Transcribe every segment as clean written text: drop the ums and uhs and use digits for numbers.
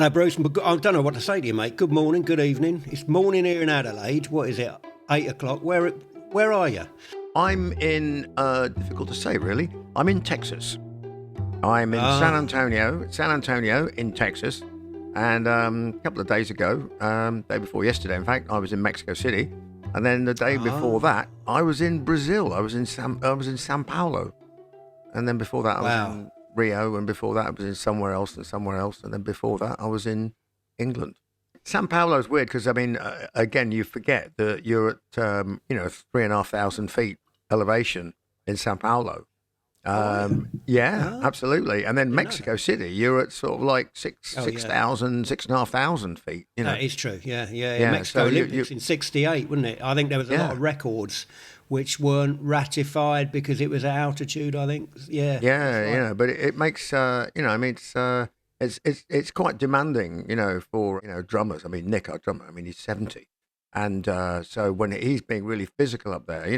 Hello, Bruce. I don't know what to say to you, mate. Good morning, good evening. It's morning here in Adelaide. What is it? 8 o'clock. Where are you? I'm in, difficult to say really, I'm in Texas. I'm in San Antonio in Texas. And a couple of days ago, day before yesterday, in fact, I was in Mexico City. And then the day before that, I was in Brazil. I was in Sao Paulo. And then before that, I was in Rio. And before that, I was in somewhere else. And then before that, I was in England. Sao Paulo is weird because, I mean, again, you forget that you're at, 3,500 feet elevation in Sao Paulo. Absolutely. And then Mexico City, you're at sort of like 6,500 feet. You know, that is true. Yeah. Mexico Olympics in '68, wasn't it? I think there was a lot of records which weren't ratified because it was at altitude. I think. Yeah. But it makes it's quite demanding, for drummers. I mean, Nick, our drummer, he's 70. And so when he's being really physical up there, he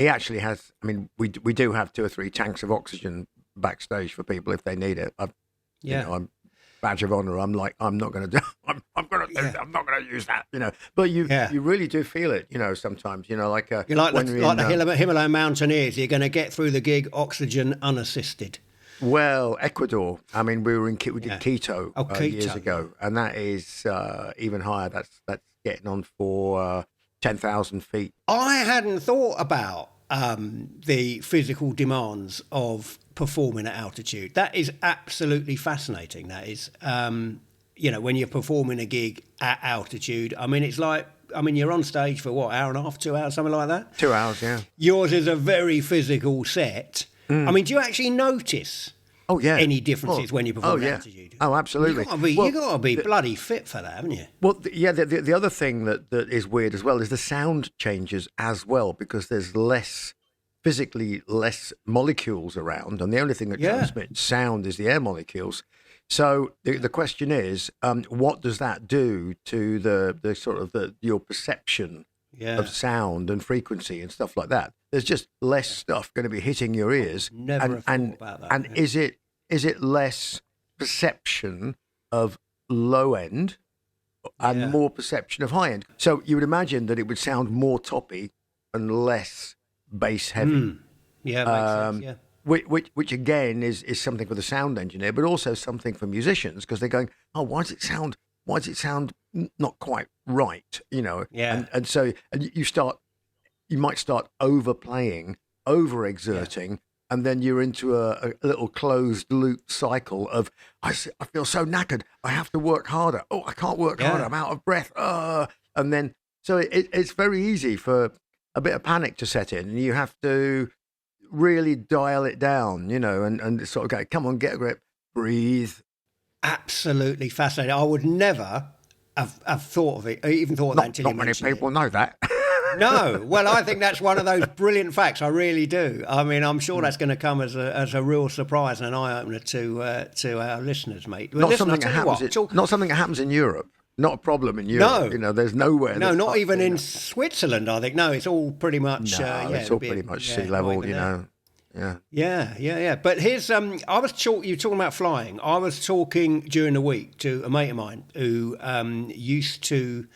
actually has. I mean, we do have 2 or 3 tanks of oxygen backstage for people if they need it. I'm badge of honor. I'm like, I'm not going to do. I'm going to do that. I'm not going to use that. But you really do feel it. Sometimes. You're like the Himalayan mountaineers. You're going to get through the gig oxygen unassisted. Well, Ecuador. I mean, we did Quito, years ago, and that is even higher. That's getting on for 10,000 feet. I hadn't thought about the physical demands of performing at altitude. That is absolutely fascinating. That is, when you're performing a gig at altitude. I mean, it's like, you're on stage for what, hour and a half, 2 hours, something like that? 2 hours, yeah. Yours is a very physical set. I mean, do you actually notice any differences when you perform at altitude? Oh, absolutely. You've got to be bloody fit for that, haven't you? Well, the other thing that is weird as well is the sound changes as well, because there's physically less molecules around, and the only thing that transmits sound is the air molecules. So the question is, what does that do to the sort of your perception of sound and frequency and stuff like that? There's just less stuff going to be hitting your ears. Never thought about that. And is it less perception of low end and more perception of high end? So you would imagine that it would sound more toppy and less bass heavy. Yeah, makes sense. Yeah. Which again is something for the sound engineer, but also something for musicians, because they're going, oh, why does it sound not quite right? Yeah. And so you might start overplaying, overexerting, and then you're into a little closed loop cycle of, I feel so knackered, I have to work harder. Oh, I can't work harder, I'm out of breath. And then, so it's very easy for a bit of panic to set in, and you have to really dial it down, and sort of go, come on, get a grip, breathe. Absolutely fascinating. I would never have thought of it, even thought of that until you mentioned it. Not many people know that. No, well, I think that's one of those brilliant facts. I really do. I mean, I'm sure that's going to come as a real surprise and an eye opener to our listeners, mate. But not something that happens in Europe. Not a problem in Europe. No, there's nowhere. No, not even in Switzerland. I think it's all pretty much. It's all pretty much sea level. Yeah. But here's you were talking about flying. I was talking during the week to a mate of mine who used to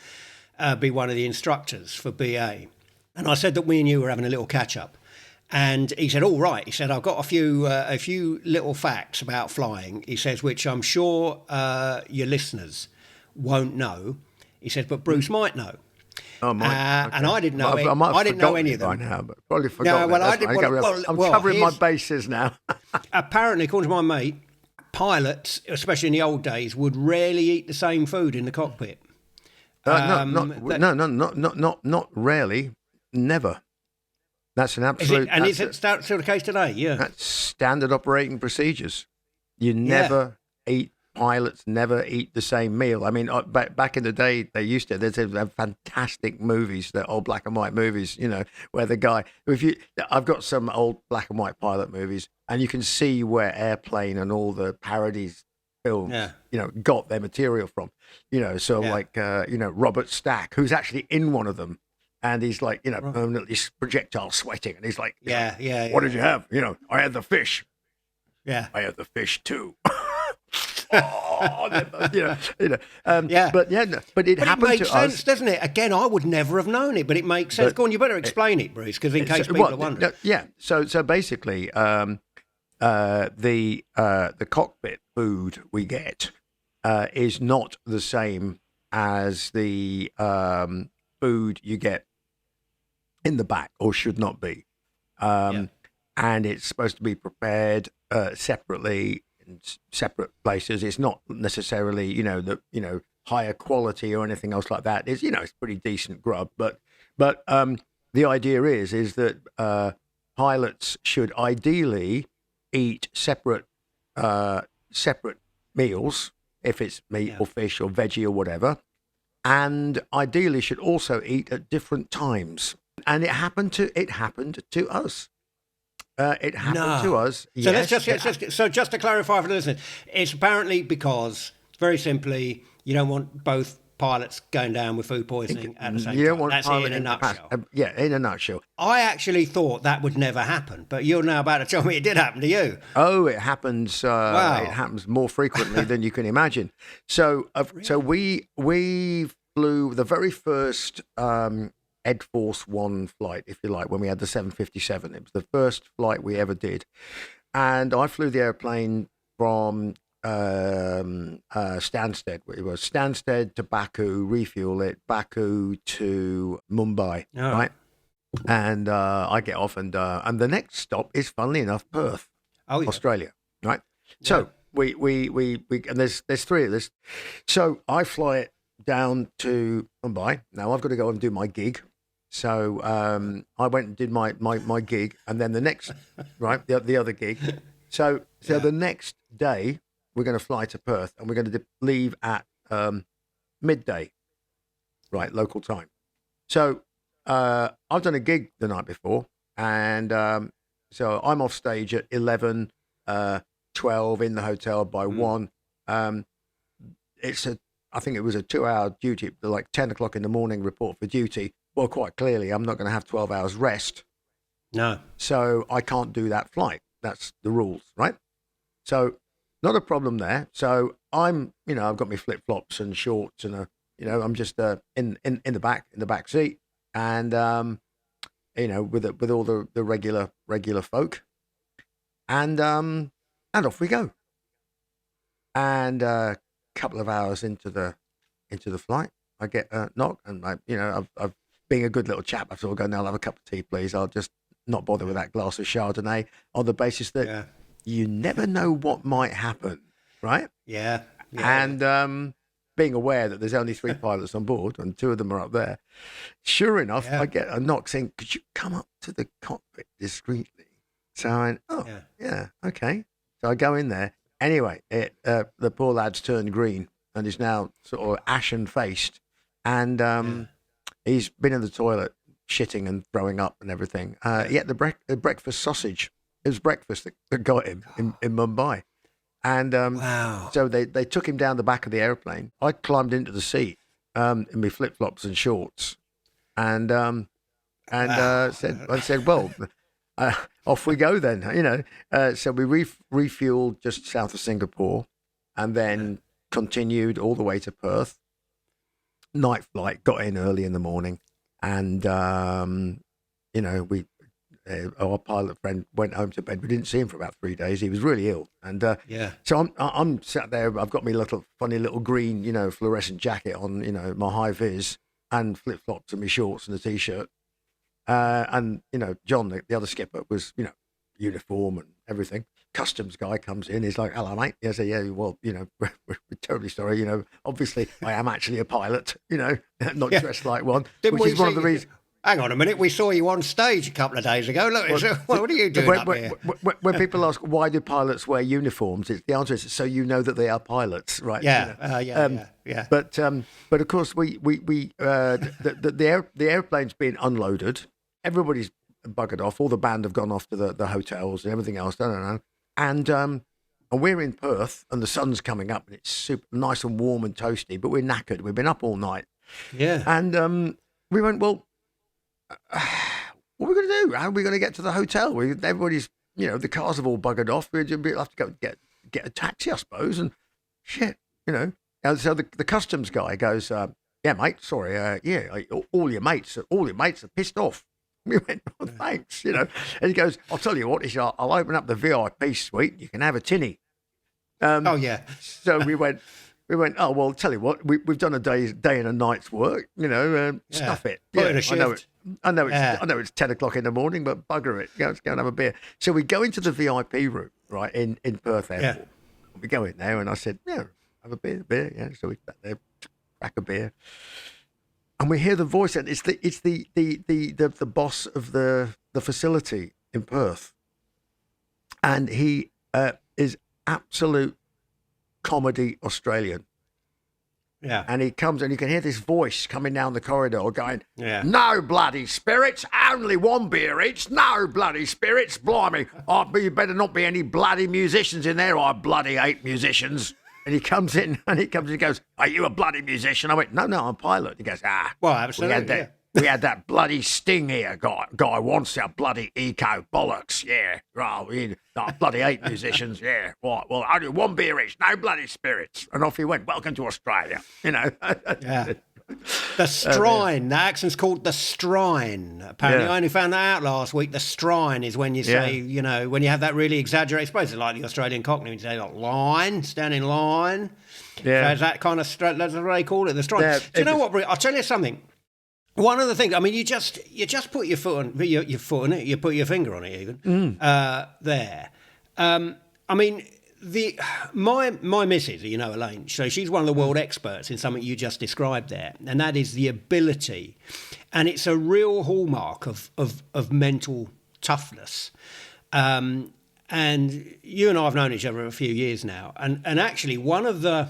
be one of the instructors for BA. And I said that me and you were having a little catch up. And he said, all right. He said, I've got a few little facts about flying. He says, which I'm sure your listeners won't know. He said, but Bruce might know. Oh, okay. And I didn't know. I didn't know any of them by now, but probably forgotten. I'm Well, covering my bases now. Apparently, according to my mate, pilots, especially in the old days, would rarely eat the same food in the cockpit. Not rarely, never. That's an absolute. Is it still the case today? Yeah. That's standard operating procedures. You never eat. Pilots never eat the same meal. I mean, back in the day, they used to. There's fantastic movies, they're old black and white movies, where the guy. I've got some old black and white pilot movies, and you can see where Airplane and all the parodies films, got their material from. Robert Stack, who's actually in one of them, and he's like, permanently projectile sweating, and he's like, what did you have? I had the fish. Yeah, I had the fish too. Yeah. But yeah, no, but it But it happened makes to sense, us. doesn't it? Again, I would never have known it, but it makes sense. But Go on, you better explain it, Bruce, because in case So- people well, are wondering. yeah. So basically, the cockpit food we get is not the same as the food you get in the back, or should not be. Yeah. And it's supposed to be prepared separately in separate places. It's not necessarily, the higher quality or anything else like that. It's pretty decent grub, but the idea is that pilots should ideally eat separate meals if it's meat Yeah. or fish or veggie or whatever, and ideally should also eat at different times. And it happened to us. It happened to us. So Yes, just to clarify for the listeners, it's apparently because, very simply, you don't want both pilots going down with food poisoning at the same you don't time. want That's it in a nutshell. in a nutshell. I actually thought that would never happen, but you're now about to tell me it did happen to you. Oh, it happens. Wow. It happens more frequently than you can imagine. So we flew the very first Ed Force One flight, if you like, when we had the 757. It was the first flight we ever did, and I flew the airplane from Stansted. It was Stansted to Baku, refuel it, Baku to Mumbai, Oh. right? And I get off, and the next stop is, funnily enough, Perth, Oh, yeah. Australia, right? So we and there's three of this. So I fly it down to Mumbai. Now I've got to go and do my gig. So I went and did my gig, and then the next, right, the other gig. So the next day we're going to fly to Perth, and we're going to leave at midday, right, local time. So I've done a gig the night before, and so I'm off stage at 11, 12 in the hotel by 1. I think it was a 2-hour duty, like 10 o'clock in the morning report for duty. Well, quite clearly, I'm not going to have 12 hours rest. No. So I can't do that flight. That's the rules, right? So not a problem there. So I've got my flip flops and shorts, and I'm just in the back seat, and with all the regular folk, and off we go. And a couple of hours into the flight, I get a knock, and I've being a good little chap, I sort of go, "No, I'll have a cup of tea, please. I'll just not bother with that glass of Chardonnay," on the basis that you never know what might happen, right? Yeah. And being aware that there's only 3 pilots on board and 2 of them are up there, sure enough, I get a knock saying, "Could you come up to the cockpit discreetly?" So I went, "Oh, yeah, okay." So I go in there. Anyway, the poor lad's turned green and is now sort of ashen-faced, and he's been in the toilet, shitting and throwing up and everything. He ate the breakfast sausage. It was breakfast that got him in Mumbai. And Wow. so they took him down the back of the airplane. I climbed into the seat in my flip-flops and shorts, and said, "Well, off we go then." So we refueled just south of Singapore, and then continued all the way to Perth. Night flight, got in early in the morning, and our pilot friend went home to bed. We didn't see him for about 3 days. He was really ill, and so I'm sat there. I've got my funny little green, fluorescent jacket on, my high vis and flip flops and my shorts and a t-shirt, and John, the other skipper, was uniform and everything. Customs guy comes in. He's like, "Hello, mate." I say, "Yeah, well, we're terribly sorry. Obviously, I am actually a pilot. Not dressed like one." Didn't which we is one of see- the reasons. Hang on a minute. We saw you on stage a couple of days ago. Look, what are you doing up here? When people ask why do pilots wear uniforms, the answer is so you know that they are pilots, right? Yeah. But of course, the airplane's been unloaded. Everybody's buggered off. All the band have gone off to the hotels and everything else. I don't know. And we're in Perth, and the sun's coming up, and it's super nice and warm and toasty. But we're knackered. We've been up all night. Yeah. And we went, "Well, what are we going to do? How are we going to get to the hotel? Everybody's, the cars have all buggered off. We'll have to go get a taxi, I suppose." And shit, you know. And so the customs guy goes, yeah, mate, sorry, all your mates are pissed off. We went, oh, thanks, you know. And he goes, I'll tell you what, he said, I'll open up the VIP suite. You can have a tinny. Oh yeah. So we went. Oh well, tell you what, we've done a day and a night's work. You know, stuff it. Put in a shift. I know it's 10 o'clock in the morning, but bugger it. Let's go and have a beer. So we go into the VIP room, right, in Perth Airport. Yeah. We go in there, and I said, yeah, have a beer. Yeah. So we sat there, crack a beer, and we hear the voice, and it's the boss of the facility in Perth, and he is absolute comedy Australian. Yeah. And he comes and you can hear this voice coming down the corridor going, no bloody spirits, only one beer each, no bloody spirits, blimey. You better not be any bloody musicians in there, I bloody hate musicians. And he comes in and he goes, are you a bloody musician? I went, no, I'm a pilot. He goes, well, absolutely. We had that bloody sting here, guy wants our bloody eco bollocks, yeah. Right, I bloody hate musicians, yeah. Right, well, only one beer each, no bloody spirits. And off he went, welcome to Australia, you know. Yeah. The strine, the accent's called the strine. Apparently, I only found that out last week. The strine is when you say, you know, when you have that really exaggerated, I suppose it's like the Australian Cockney, when you say, like, line, stand in line. Yeah. So it's that kind of, that's what they call it, the strine. Yeah, do you know what, Brie? I'll tell you something. One of the things, I mean, you just put your foot on it, you put your finger on it even, there. I mean, my missus, you know, Elaine, so she's one of the world experts in something you just described there, and that is the ability, and it's a real hallmark of mental toughness. And you and I have known each other a few years now, and actually one of the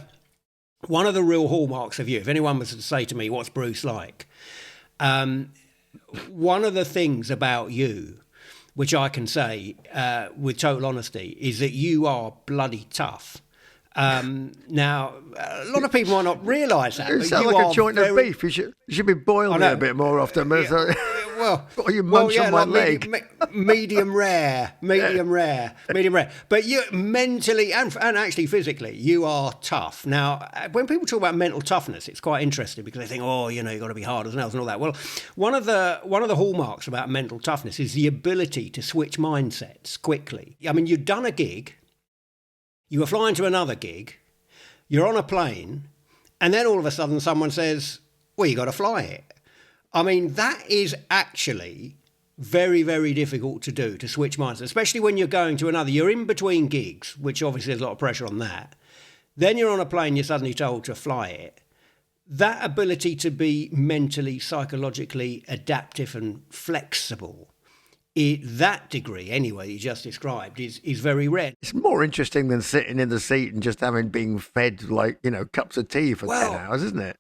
real hallmarks of you, if anyone was to say to me, what's Bruce like? One of the things about you, which I can say with total honesty, is that you are bloody tough. Now, a lot of people might not realise that. You sound like a joint of beef. You should be boiling it a bit more often. Well, you munch on my leg. Medium rare. But you mentally and actually physically, you are tough. Now, when people talk about mental toughness, it's quite interesting because they think, oh, you know, you've got to be hard as nails and all that. Well, one of the hallmarks about mental toughness is the ability to switch mindsets quickly. I mean, you've done a gig. You were flying to another gig, you're on a plane, and then all of a sudden someone says, well, you got to fly it. I mean, that is actually very, very difficult to do, to switch minds, especially when you're going to another. You're in between gigs, which obviously there's a lot of pressure on that. Then you're on a plane, you're suddenly told to fly it. That ability to be mentally, psychologically adaptive and flexible, that degree, anyway, you just described, is very rare. It's more interesting than sitting in the seat and just being fed, like, you know, cups of tea for 10 hours, isn't it?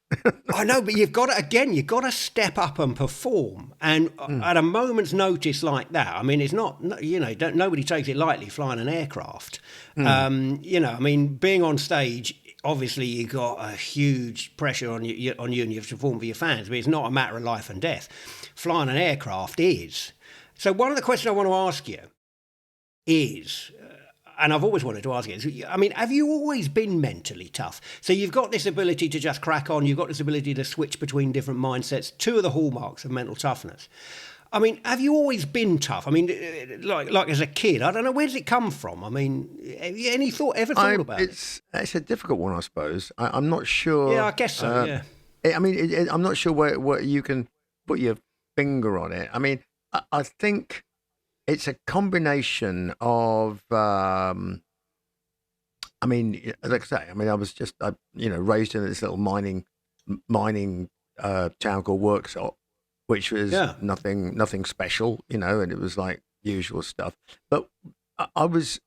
I know, but you've got to step up and perform. And at a moment's notice like that, I mean, it's not, you know, nobody takes it lightly flying an aircraft. You know, I mean, being on stage, obviously you got a huge pressure on you and you have to perform for your fans, but it's not a matter of life and death. Flying an aircraft is. So one of the questions I want to ask you is, and I've always wanted to ask you, is, I mean, have you always been mentally tough? So you've got this ability to just crack on, you've got this ability to switch between different mindsets, two of the hallmarks of mental toughness. I mean, have you always been tough? I mean, like as a kid, I don't know, where does it come from? I mean, have you ever thought about it? It's a difficult one, I suppose. I'm not sure. Yeah, I guess so, yeah. I mean, I'm not sure where you can put your finger on it. I mean, I think it's a combination of, I mean, like I say, I mean, I was just, raised in this little mining town called Worksop, which was nothing special, you know, and it was like usual stuff. But I was,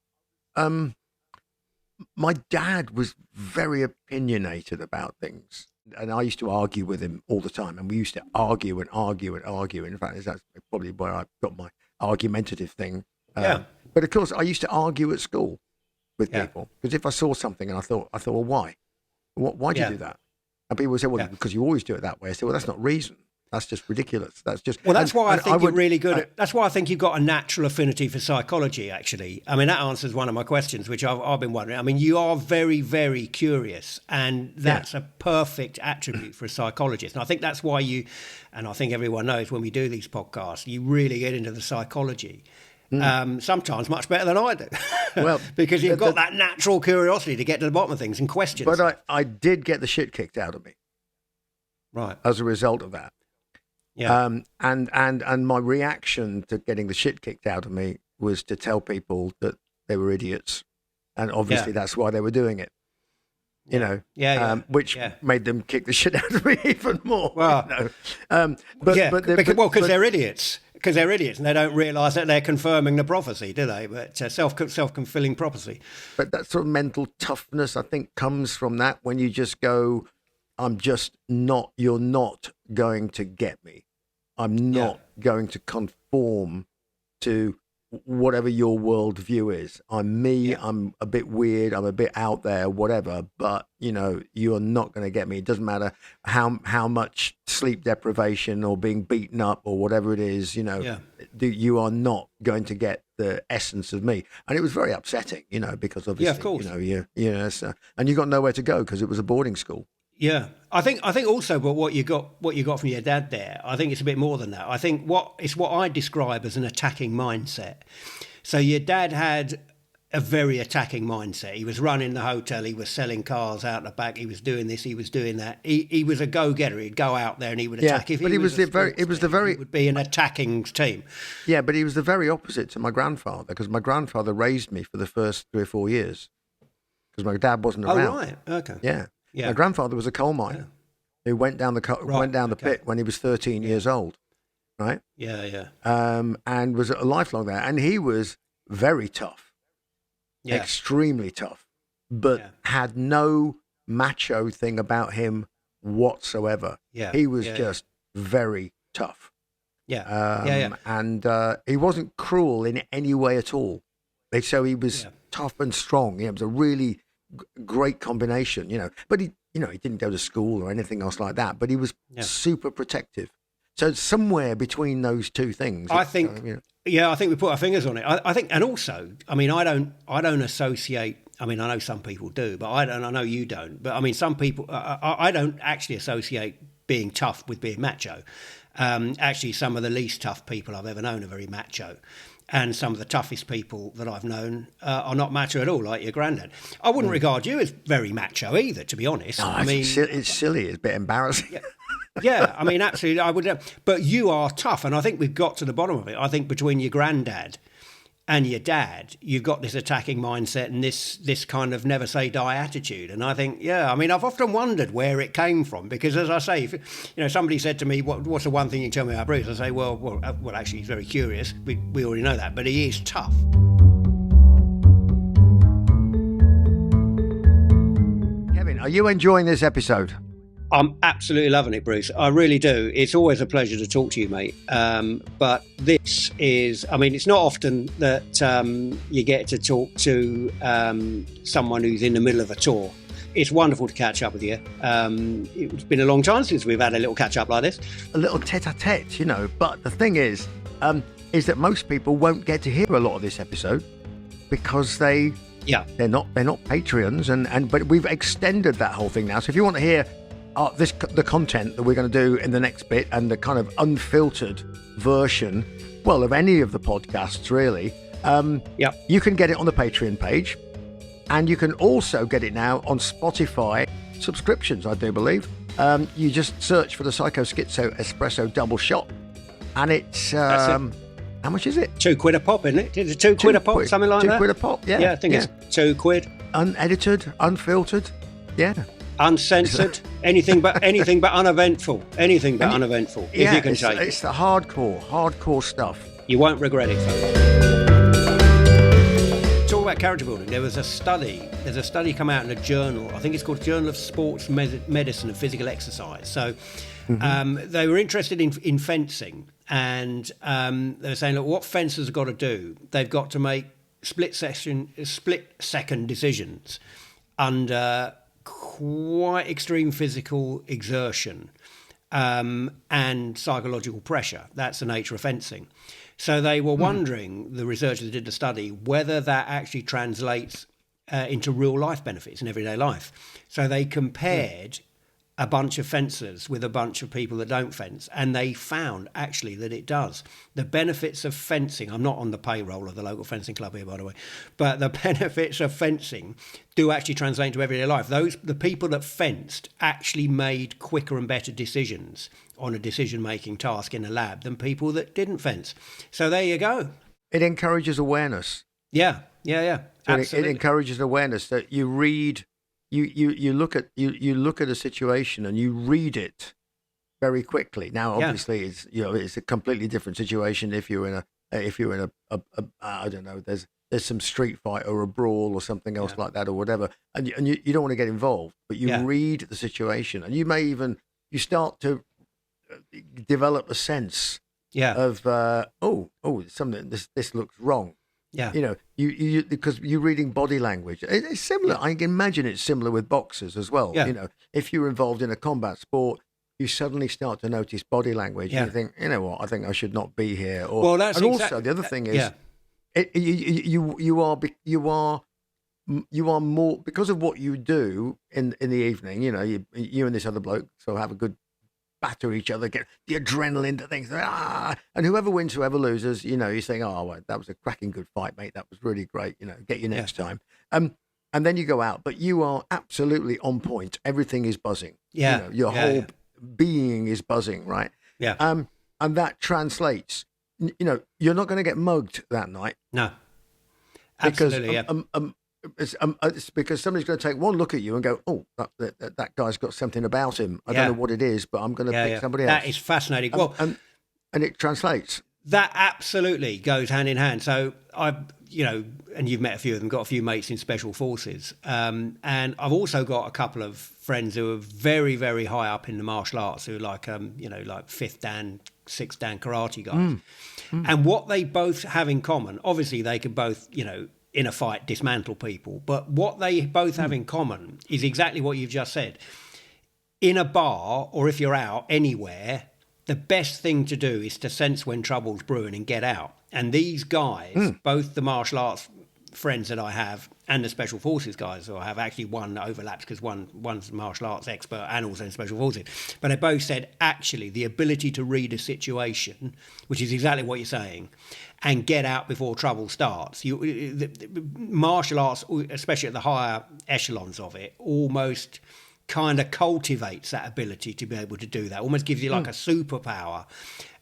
my dad was very opinionated about things. And I used to argue with him all the time. And we used to argue and argue and argue. In fact, that's probably where I got my argumentative thing. But of course, I used to argue at school with people. Because if I saw something and I thought, well, why? Why do you do that? And people would say, well, because you always do it that way. I said, well, that's not reason. That's just ridiculous. That's just well. That's why I think you're really good. That's why I think you've got a natural affinity for psychology. Actually, I mean that answers one of my questions, which I've been wondering. I mean, you are very, very curious, and that's a perfect attribute for a psychologist. And I think that's why you, and I think everyone knows when we do these podcasts, you really get into the psychology. Sometimes much better than I do. Well, because you've got that natural curiosity to get to the bottom of things and questions. But I did get the shit kicked out of me, right, as a result of that. Yeah. And my reaction to getting the shit kicked out of me was to tell people that they were idiots, and obviously that's why they were doing it. You know, which made them kick the shit out of me even more. Well, you know? Because they're idiots. Because they're idiots and they don't realise that they're confirming the prophecy, do they? But self-fulfilling prophecy. But that sort of mental toughness, I think, comes from that when you just go, you're not going to get me. I'm not going to conform to whatever your worldview is. I'm me, I'm a bit weird, I'm a bit out there, whatever, but, you know, you're not going to get me. It doesn't matter how much sleep deprivation or being beaten up or whatever it is, you know, you are not going to get the essence of me. And it was very upsetting, you know, because obviously, of course. you know, so, and you got nowhere to go because it was a boarding school. Yeah, I think also, but what you got from your dad there, I think it's a bit more than that. I think what I describe as an attacking mindset. So your dad had a very attacking mindset. He was running the hotel, he was selling cars out the back, he was doing this, he was doing that. He was a go-getter. He'd go out there and he would attack. If but he would be an attacking team. Yeah, but he was the very opposite to my grandfather, because my grandfather raised me for the first 3 or 4 years because my dad wasn't around. Oh right, okay. Yeah. My grandfather was a coal miner who went down the pit when he was 13 years old, right? Yeah. And was a lifelong there. And he was very tough, extremely tough, but had no macho thing about him whatsoever. Yeah. He was just very tough. And he wasn't cruel in any way at all. So he was tough and strong. It was a really great combination, you know. But he didn't go to school or anything else like that. But he was super protective. So somewhere between those two things, I think. I think we put our fingers on it. I think, and also, I mean, I don't associate. I mean, I know some people do, but I don't. I know you don't. But I mean, some people. I don't actually associate being tough with being macho. Actually, some of the least tough people I've ever known are very macho. And some of the toughest people that I've known are not macho at all, like your granddad. I wouldn't regard you as very macho either, to be honest. No, it's silly. It's a bit embarrassing. Yeah, I mean, absolutely, I would. But you are tough, and I think we've got to the bottom of it. I think between your granddad and your dad, you've got this attacking mindset and this kind of never say die attitude. And I think, I mean, I've often wondered where it came from, because as I say, if, somebody said to me, what's the one thing you can tell me about Bruce? I say, well, actually, he's very curious. We already know that, but he is tough. Kevin, are you enjoying this episode? I'm absolutely loving it, Bruce. I really do. It's always a pleasure to talk to you, mate. But this is, I mean, it's not often that you get to talk to someone who's in the middle of a tour. It's wonderful to catch up with you. It's been a long time since we've had a little catch up like this. A little tete-a-tete, But the thing is that most people won't get to hear a lot of this episode because they're not Patreons, but we've extended that whole thing now. So if you want to hear the content that we're going to do in the next bit, and the kind of unfiltered version, of any of the podcasts, really, you can get it on the Patreon page, and you can also get it now on Spotify subscriptions, I do believe. You just search for the Psycho Schizo Espresso Double Shot, and it's how much is it? £2 a pop, isn't it? Is it £2 a pop, something like that? £2 a pop, yeah. Yeah, I think it's £2. Unedited, unfiltered, uncensored, anything but uneventful. Anything but uneventful. If you can take it. It's the hardcore stuff. You won't regret it, folks. Talk about character building. There's a study come out in a journal. I think it's called Journal of Sports Medicine and Physical Exercise. So they were interested in fencing, and they were saying, look, what fencers have got to do? They've got to make split-second decisions under quite extreme physical exertion, and psychological pressure. That's the nature of fencing. So they were wondering, the researchers that did the study, whether that actually translates into real life benefits in everyday life. So they compared a bunch of fencers with a bunch of people that don't fence, and they found actually that it does. The benefits of fencing, I'm not on the payroll of the local fencing club here, by the way, but the benefits of fencing do actually translate into everyday life. The people that fenced actually made quicker and better decisions on a decision-making task in a lab than people that didn't fence. So there you go. It encourages awareness. Yeah. Absolutely. It encourages awareness that you read. You look at a situation and you read it very quickly. Now, obviously, it's a completely different situation if you're in a I don't know, there's some street fight or a brawl or something else like that or whatever, and you don't want to get involved, but you read the situation and you start to develop a sense of something this looks wrong. Yeah, you because you're reading body language. It's similar. I can imagine it's similar with boxers as well. Yeah. If you're involved in a combat sport, you suddenly start to notice body language. Yeah. And you think, you know what, I think I should not be here. Also the other thing is, you are more, because of what you do in the evening. You and this other bloke so have a good batter each other, get the adrenaline to things, and whoever wins, whoever loses, you're saying, oh, well, that was a cracking good fight, mate, that was really great, get you next time. And then you go out, but you are absolutely on point, everything is buzzing, your whole being is buzzing, right? And that translates, you're not going to get mugged that night. No, absolutely. It's because somebody's going to take one look at you and go, oh, that guy's got something about him. I don't know what it is, but I'm going to pick somebody else. That is fascinating. And it translates. That absolutely goes hand in hand. So and you've met a few of them, got a few mates in special forces. And I've also got a couple of friends who are very, very high up in the martial arts, who are like, like 5th Dan, 6th Dan karate guys. And what they both have in common, obviously they could both, in a fight, dismantle people. But what they both have in common is exactly what you've just said. In a bar, or if you're out anywhere, the best thing to do is to sense when trouble's brewing and get out. And these guys, both the martial arts friends that I have and the special forces guys who I have, actually one overlaps because one's a martial arts expert and also in special forces. But they both said, actually, the ability to read a situation, which is exactly what you're saying, and get out before trouble starts. The martial arts, especially at the higher echelons of it, almost kind of cultivates that ability to be able to do that. Almost gives you like a superpower.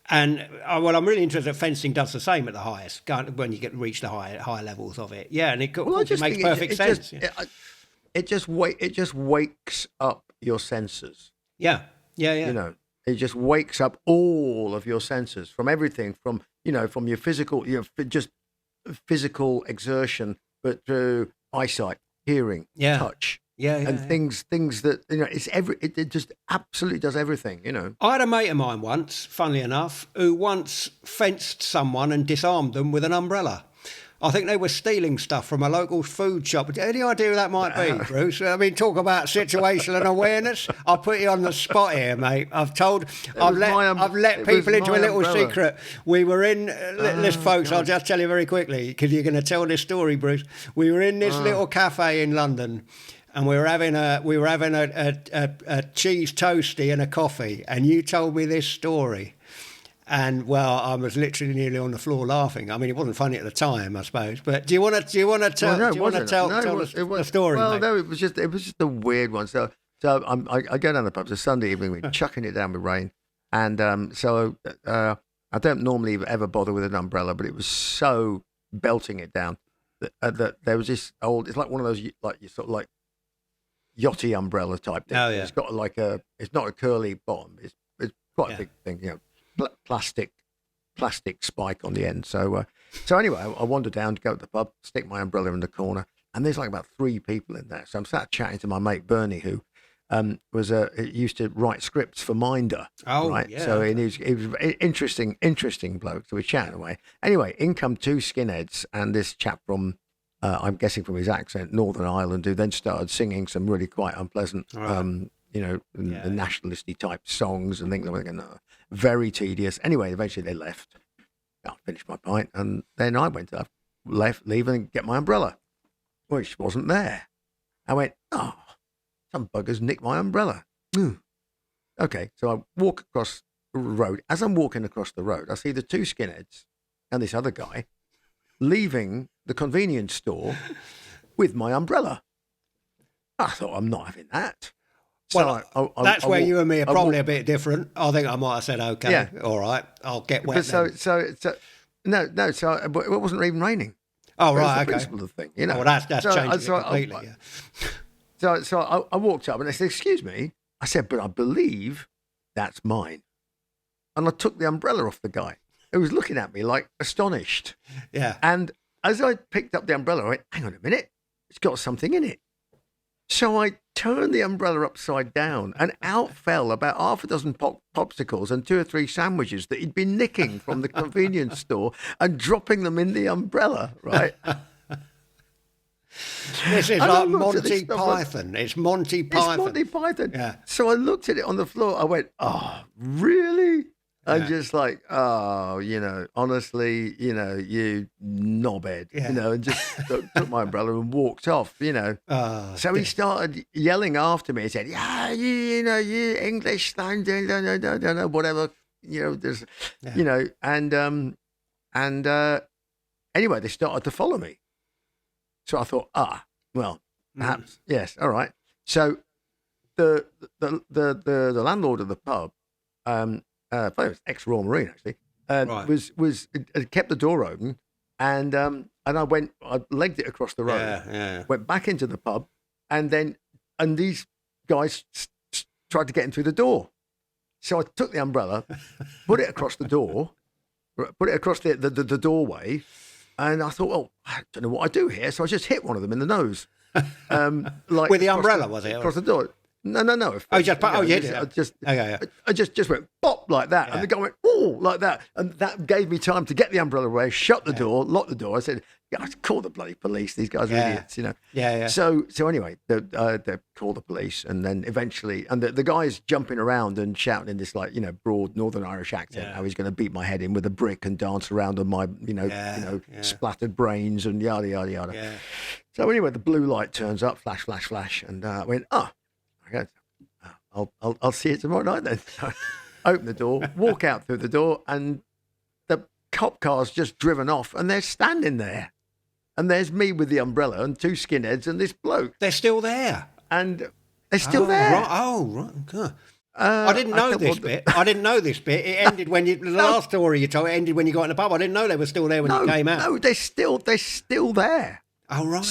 And I'm really interested that fencing does the same at the highest, when you reach the higher levels of it. Yeah, and it makes perfect sense. It just wakes up your senses. Yeah. It just wakes up all of your senses, from everything, from your physical, just physical exertion, but through eyesight, hearing, touch. Things that it just absolutely does everything. I had a mate of mine once, funnily enough, who once fenced someone and disarmed them with an umbrella. I think they were stealing stuff from a local food shop. Any idea who that might be, Bruce? I mean, talk about situational awareness. I'll put you on the spot here, mate. I've let people into a little secret. We were in, folks, I'll just tell you very quickly, because you're going to tell this story, Bruce. We were in this little cafe in London, and we were having a cheese toastie and a coffee, and you told me this story. And I was literally nearly on the floor laughing. I mean, it wasn't funny at the time, I suppose. But do you want to tell the story? Well, mate? no, it was just a weird one. So I go down the pub. It's a Sunday evening. We're chucking it down with rain, and I don't normally ever bother with an umbrella, but it was so belting it down that there was this old. It's like one of those like yachty umbrella type thing. Oh, yeah. It's got it's not a curly bottom. It's quite a big thing, plastic spike on the end. So anyway, I wandered down to go to the pub, stick my umbrella in the corner, and there's like about 3 people in there. So I'm sat chatting to my mate Bernie, who used to write scripts for Minder. Oh, right. Yeah. So he was an interesting bloke. So we're chatting away. Anyway, in come 2 skinheads and this chap from, I'm guessing from his accent, Northern Ireland, who then started singing some really quite unpleasant, the nationalisty type songs and things like that. No, very tedious. Anyway, eventually they left. I finished my pint, and then I went to leave and get my umbrella, which wasn't there. I went, some buggers nicked my umbrella. Okay, so I walk across the road. As I'm walking across the road, I see the two skinheads and this other guy leaving the convenience store with my umbrella. I thought, I'm not having that. So well, that's where you and me are probably a bit different. I think I might have said, okay, all right, I'll get wet. So it wasn't even raining. Oh, right, the okay. Principle of the thing, you know. Oh, well, that's changed it completely. So I walked up and I said, excuse me. I said, but I believe that's mine. And I took the umbrella off the guy, who was looking at me like astonished. Yeah. And as I picked up the umbrella, I went, hang on a minute, it's got something in it. So I turned the umbrella upside down, and out fell about half a dozen popsicles and 2 or 3 sandwiches that he'd been nicking from the convenience store and dropping them in the umbrella, right? This is like Monty Python. It's Monty Python. It's Monty Python. Yeah. So I looked at it on the floor. I went, oh, really? I'm just like, honestly, you knobhead, and just took my umbrella and walked off, So he started yelling after me. He said, yeah, you English, whatever, there's, anyway, they started to follow me. So I thought, perhaps, yes, all right. So the landlord of the pub, it was ex-Royal Marine actually, was kept the door open, and I legged it across the road, went back into the pub, and these guys tried to get in through the door. So I took the umbrella, put it across the door, put it across the doorway, and I thought, well, I don't know what I do here, so I just hit one of them in the nose. With the umbrella, was it? Across the door. No. Oh, you hit it. I just went bop like that, and the guy went like that, and that gave me time to get the umbrella away, shut the door, lock the door. I said, "Guys, call the bloody police. These guys are idiots," Yeah. So anyway, they called the police, and then eventually, and the guy's jumping around and shouting in this broad Northern Irish accent how he's going to beat my head in with a brick and dance around on my splattered brains and yada yada yada. Yeah. So anyway, the blue light turns up, flash, flash, flash, and I went, okay, I'll see you tomorrow night then. Open the door, walk out through the door, and the cop car's just driven off, and they're standing there. And there's me with the umbrella and 2 skinheads and this bloke. They're still there. And they're still there. Right. Okay. I didn't know this bit. I didn't know this bit. It ended when the last story you told ended when you got in the pub. I didn't know they were still there when you came out. No, they're still there. Oh, right.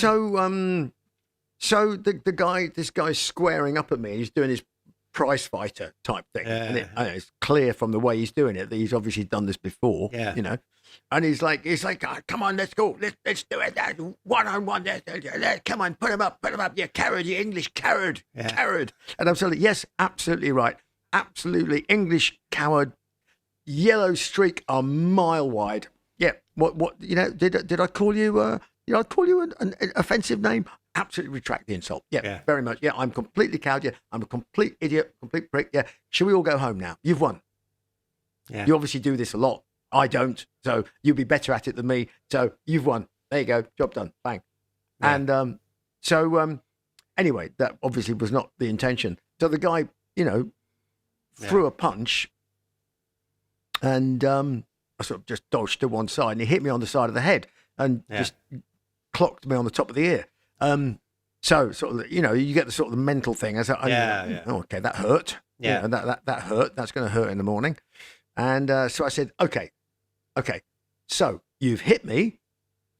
So this guy's squaring up at me. He's doing his prize fighter type thing, and it's clear from the way he's doing it that he's obviously done this before. And he's like, oh, come on, let's go, let's do it, 1-on-1. Come on, put him up, you coward, you English coward, coward. And I'm saying, yes, absolutely right, absolutely English coward, yellow streak a mile wide. Yeah, what did I call you? Did I call you an offensive name? Absolutely retract the insult. Yeah, very much. Yeah, I'm completely cowed. Yeah, I'm a complete idiot, complete prick. Yeah, shall we all go home now? You've won. Yeah. You obviously do this a lot. I don't. So you'll be better at it than me. So you've won. There you go. Job done. Bang. Yeah. And anyway, that obviously was not the intention. So the guy, threw a punch, and I sort of just dodged to one side, and he hit me on the side of the head and just clocked me on the top of the ear. So sort of, you get the sort of the mental thing. Oh, okay, that hurt. Yeah, that hurt. That's going to hurt in the morning. And so I said, okay. So you've hit me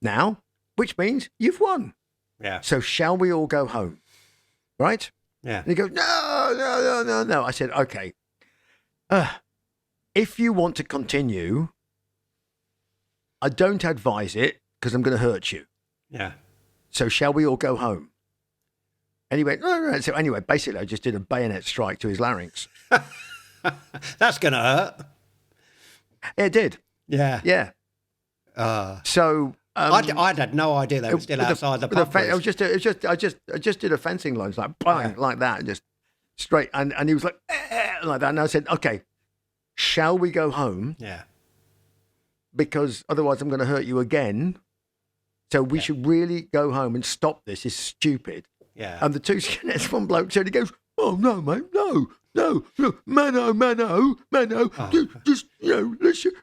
now, which means you've won. Yeah. So shall we all go home? Right? Yeah. And he goes, no. I said, okay. If you want to continue, I don't advise it because I'm going to hurt you. Yeah. So shall we all go home? And he went, no. So anyway, basically, I just did a bayonet strike to his larynx. That's going to hurt. It did. Yeah. Yeah. So I had no idea they were still outside the pub. I just did a fencing line, like bang, like that, and just straight. And he was like that. And I said, okay, shall we go home? Yeah. Because otherwise I'm going to hurt you again. So we should really go home and stop this. It's stupid. Yeah. And the two skinheads, one bloke said, he goes, oh, no, mate, no, mano, just,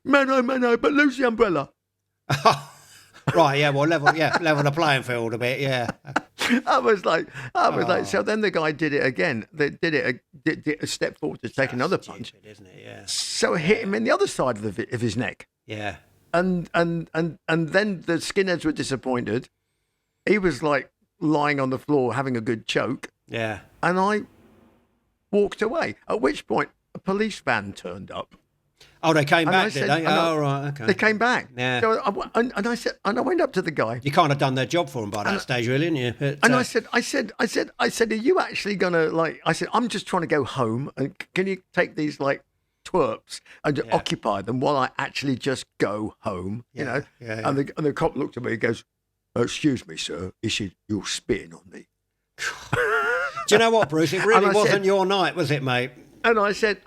mano, but lose the umbrella. Right, yeah, well, level the playing field a bit, yeah. I was like, so then the guy did it again. They did a step forward to take another punch. Isn't it? Yeah. So it hit him in the other side of his neck. Yeah. And then the skinheads were disappointed. He was like lying on the floor having a good choke. Yeah. And I walked away. At which point, a police van turned up. Oh, they came back, did they? Oh, right, okay. They came back. Yeah. So I went up to the guy. You can't have done their job for them by that stage, really, didn't you? But, and I said, are you actually gonna I said, I'm just trying to go home, and can you take these like twerps and occupy them while I actually just go home? You know. Yeah. And the cop looked at me. He goes, "Excuse me, sir. He said, you're spitting on me." Do you know what, Bruce? It really wasn't your night, was it, mate? And I said,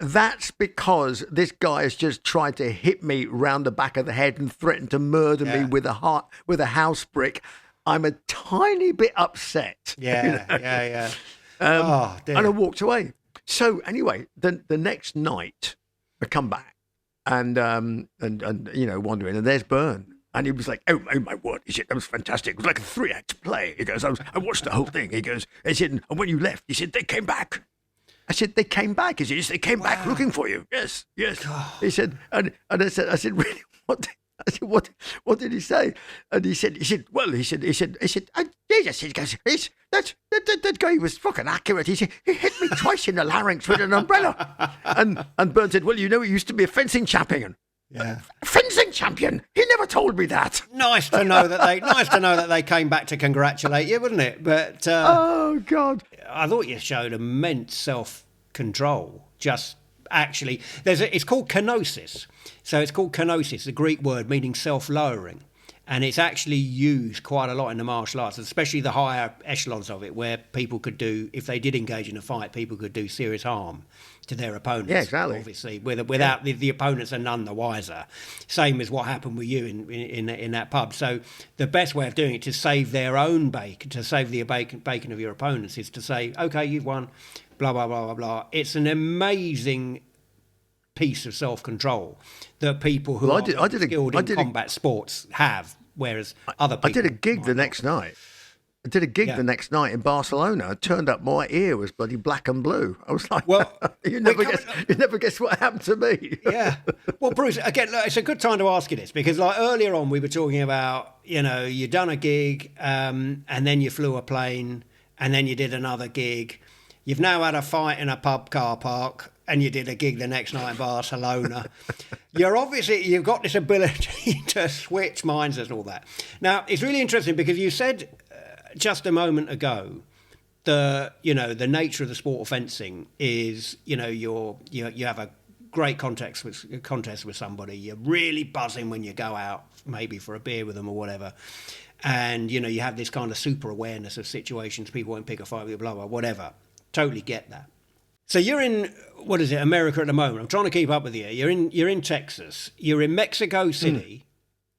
that's because this guy has just tried to hit me round the back of the head and threatened to murder me with a house brick. I'm a tiny bit upset. Yeah, yeah. And I walked away. So anyway, the next night I come back and wandering, and there's Byrne. And he was like, oh my word. He said, that was fantastic. It was like a 3-act play. He goes, I watched the whole thing. He said, and when you left, he said, they came back. I said, they came back. He said, yes, they came back looking for you. Yes. God. He said, and I said, really? What? I said, what did he say? And he said, Jesus. He goes, that guy was fucking accurate. He said, he hit me twice in the larynx with an umbrella. And Byrne said, well, he used to be a fencing champion. Yeah. Fencing champion. He never told me that. Nice to know that they came back to congratulate you, wasn't it? But oh God, I thought you showed immense self-control. Just actually, it's called kenosis. So it's called kenosis, the Greek word meaning self-lowering, and it's actually used quite a lot in the martial arts, especially the higher echelons of it, where people could do, if they did engage in a fight, people could do serious harm to their opponents. Yeah, exactly. Obviously, without the opponents are none the wiser. Same as what happened with you in that pub. So the best way of doing it to save their own bacon, to save the bacon of your opponents, is to say, okay, you've won, blah blah blah blah blah. It's an amazing piece of self-control that people who are skilled in combat sports have, whereas other people. I did a gig the next night. The next night in Barcelona. It turned up, my ear was bloody black and blue. I was like, well, you never guess what happened to me. Yeah. Well, Bruce, again, look, it's a good time to ask you this, because like earlier on we were talking about, you'd done a gig and then you flew a plane and then you did another gig. You've now had a fight in a pub car park and you did a gig the next night in Barcelona. You've got this ability to switch minds and all that. Now, it's really interesting because you said just a moment ago, the nature of the sport of fencing is, you have a great contest with somebody. You're really buzzing when you go out, maybe for a beer with them or whatever. And, you have this kind of super awareness of situations. People won't pick a fight with you, blah, blah, whatever. Totally get that. So you're in, America at the moment. I'm trying to keep up with you. You're in Texas. You're in Mexico City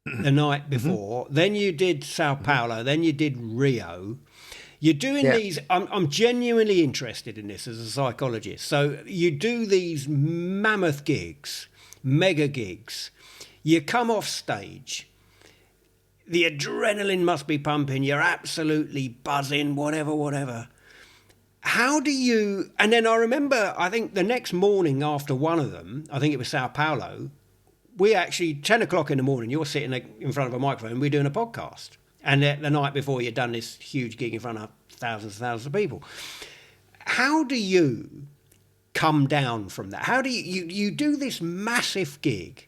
the night before. Then you did Sao Paulo. Then you did Rio. You're doing these. I'm genuinely interested in this as a psychologist. So you do these mammoth gigs, mega gigs. You come off stage. The adrenaline must be pumping. You're absolutely buzzing, whatever. How do you... And then I remember, I think the next morning after one of them, I think it was Sao Paulo, we actually, 10 o'clock in the morning, you're sitting in front of a microphone, we're doing a podcast. And the night before, you'd done this huge gig in front of thousands and thousands of people. How do you come down from that? How do you do this massive gig,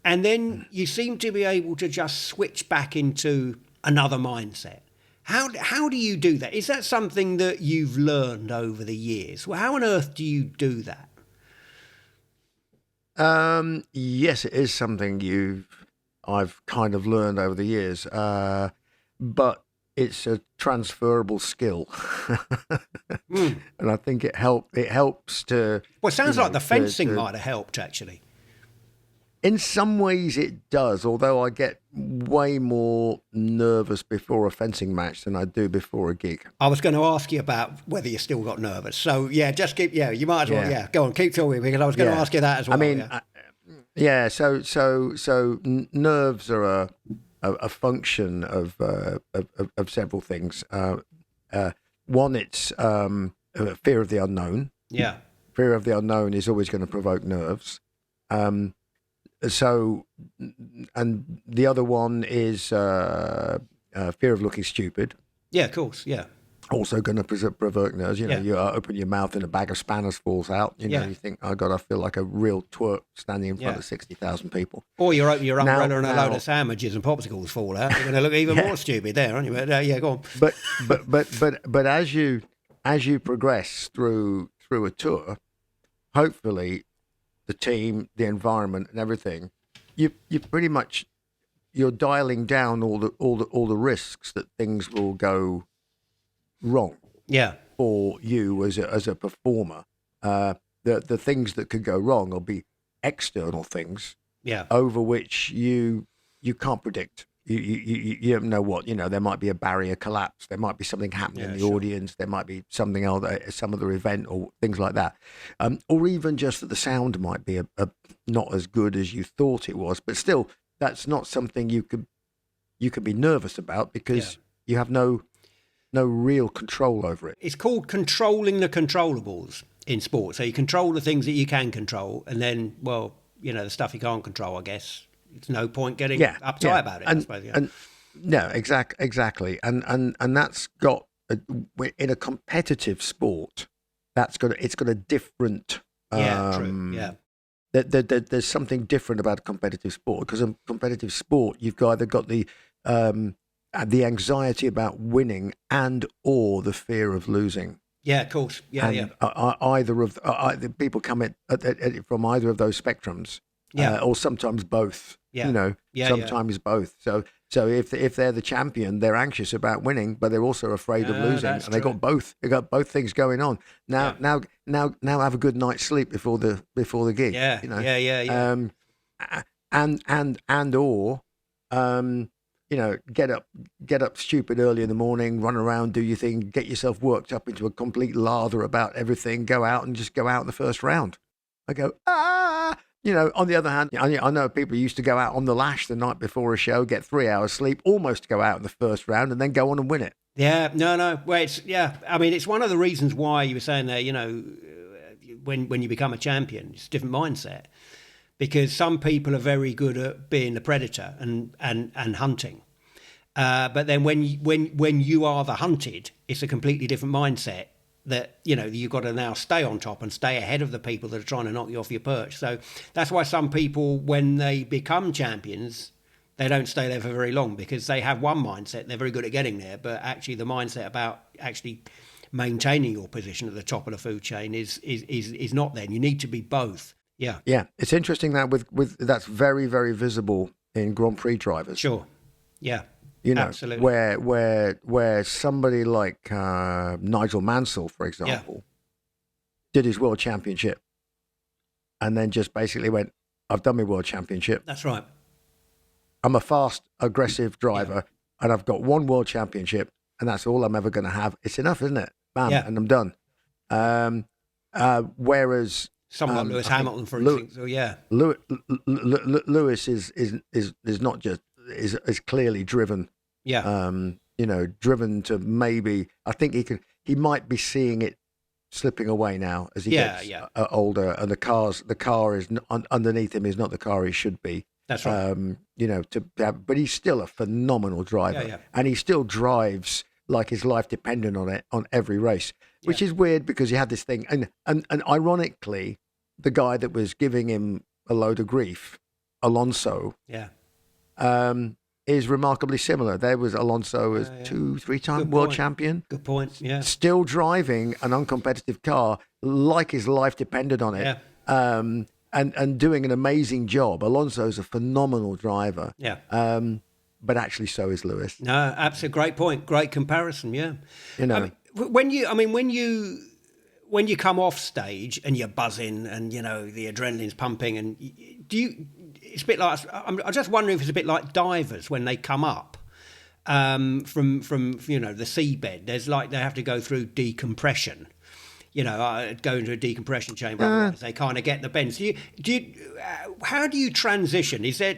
and then you seem to be able to just switch back into another mindset? How do you do that? Is that something that you've learned over the years? Well, how on earth do you do that? Yes, it is something I've kind of learned over the years. But it's a transferable skill, Mm. and I think it helps to. Well, it sounds you like know, the fencing to- might have helped, actually. In some ways, it does. Although I get way more nervous before a fencing match than I do before a gig. I was going to ask you about whether you still got nervous. So, yeah, just keep, you might as well, Yeah. go on, keep talking, because I was going to Yeah. ask you that as well. I mean, yeah. yeah. So nerves are a function of several things. One, it's fear of the unknown. Yeah. Fear of the unknown is always going to provoke nerves. So, and the other one is fear of looking stupid. Yeah, of course. Yeah. Also going to provoke nerves. You know, Yeah. you open your mouth and a bag of spanners falls out. You know, Yeah. you think, oh God, I feel like a real twerp standing in front Yeah. of 60,000 people. Or you open your umbrella and a Now- load of sandwiches and popsicles fall out. You're going to look even more stupid there, aren't you? But, yeah, go on. But as you progress through a tour, hopefully the team, the environment, and everything, you pretty much you're dialing down all the risks that things will go wrong Yeah. for you as a performer. The things that could go wrong will be external things Yeah. over which you can't predict. You don't know what, there might be a barrier collapse, there might be something happening in the audience, there might be something else, some other event or things like that, or even just that the sound might be a not as good as you thought it was, but still that's not something you could be nervous about because you have no real control over it. It's called controlling the controllables in sport. So you control the things that you can control, and then, well, the stuff you can't control, I guess. It's no point getting uptight about it, I suppose. Yeah. And no, exactly. And that's got in a competitive sport, it's got a different. True. Yeah. There's something different about a competitive sport, because in competitive sport you've either got the anxiety about winning and or the fear of losing. Yeah, of course. Yeah, and either of the people come at it from either of those spectrums. Or sometimes both. Yeah. Sometimes both. So if they're the champion, they're anxious about winning, but they're also afraid of losing, and they got both. They got both things going on. Now have a good night's sleep before the gig. Yeah. Get up stupid early in the morning, run around, do your thing, get yourself worked up into a complete lather about everything. Go out in the first round. I go on the other hand, I know people who used to go out on the lash the night before a show, get 3 hours sleep, almost go out in the first round, and then go on and win it. Yeah, no. Well, I mean, it's one of the reasons why you were saying there, when you become a champion, it's a different mindset. Because some people are very good at being the predator and hunting. But then when you are the hunted, it's a completely different mindset. That you've got to now stay on top and stay ahead of the people that are trying to knock you off your perch. So that's why some people, when they become champions, they don't stay there for very long, because they have one mindset. They're very good at getting there, but actually the mindset about actually maintaining your position at the top of the food chain is not there. And you need to be both. Yeah. Yeah, it's interesting that with that's very, very visible in Grand Prix drivers. Sure. Yeah. Absolutely. Where somebody like Nigel Mansell, for example, did his world championship and then just basically went, I've done my world championship. That's right. I'm a fast, aggressive driver, and I've got one world championship, and that's all I'm ever going to have. It's enough, isn't it? Bam, and I'm done. Whereas someone like Lewis Hamilton, for instance. So Lewis is not just is clearly driven. Yeah. Driven to maybe. I think he might be seeing it slipping away now as he gets older, and the car is underneath him is not the car he should be. That's right. But he's still a phenomenal driver, and he still drives like his life depended on it on every race, which is weird because you had this thing, and ironically, the guy that was giving him a load of grief, Alonso, is remarkably similar. There was Alonso as 2-3-time world champion. Good point. Yeah, still driving an uncompetitive car like his life depended on it. And doing an amazing job. Alonso's a phenomenal driver. Yeah. but actually so is Lewis. No, absolutely, great point, great comparison. Yeah, You know, when you come off stage and you're buzzing and the adrenaline's pumping, and it's a bit like, I'm just wondering if it's a bit like divers when they come up from the seabed. There's like, they have to go through decompression. Go into a decompression chamber. Otherwise they kind of get the bends. How do you transition? Is there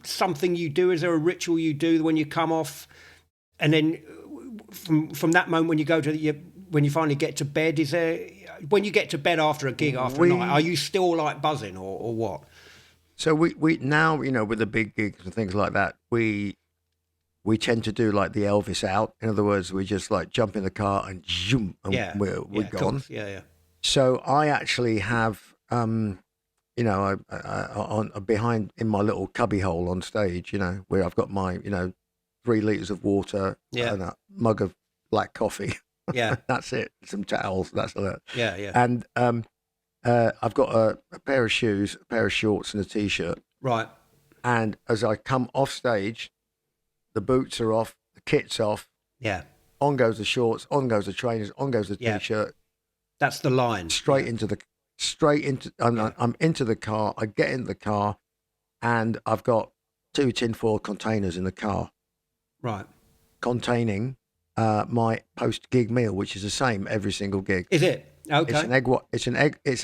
something you do? Is there a ritual you do when you come off, and then from that moment when you go to when you finally get to bed? Is there, when you get to bed after a gig, after a night, are you still like buzzing or what? So we now, with the big gigs and things like that, we tend to do like the Elvis out. In other words, we just like jump in the car and zoom, and we're gone. Yeah. So I actually have, I behind in my little cubby hole on stage, where I've got my, 3 liters of water and a mug of black coffee. Yeah, that's it. Some towels. That's it. Yeah. And I've got a pair of shoes, a pair of shorts, and a t-shirt. Right. And as I come off stage, the boots are off, the kit's off. Yeah. On goes the shorts, on goes the trainers, on goes the t-shirt. That's the line. I'm into the car. I get in the car, and I've got 2 tinfoil containers in the car. Right. Containing my post-gig meal, which is the same every single gig. Is it? Okay. It's an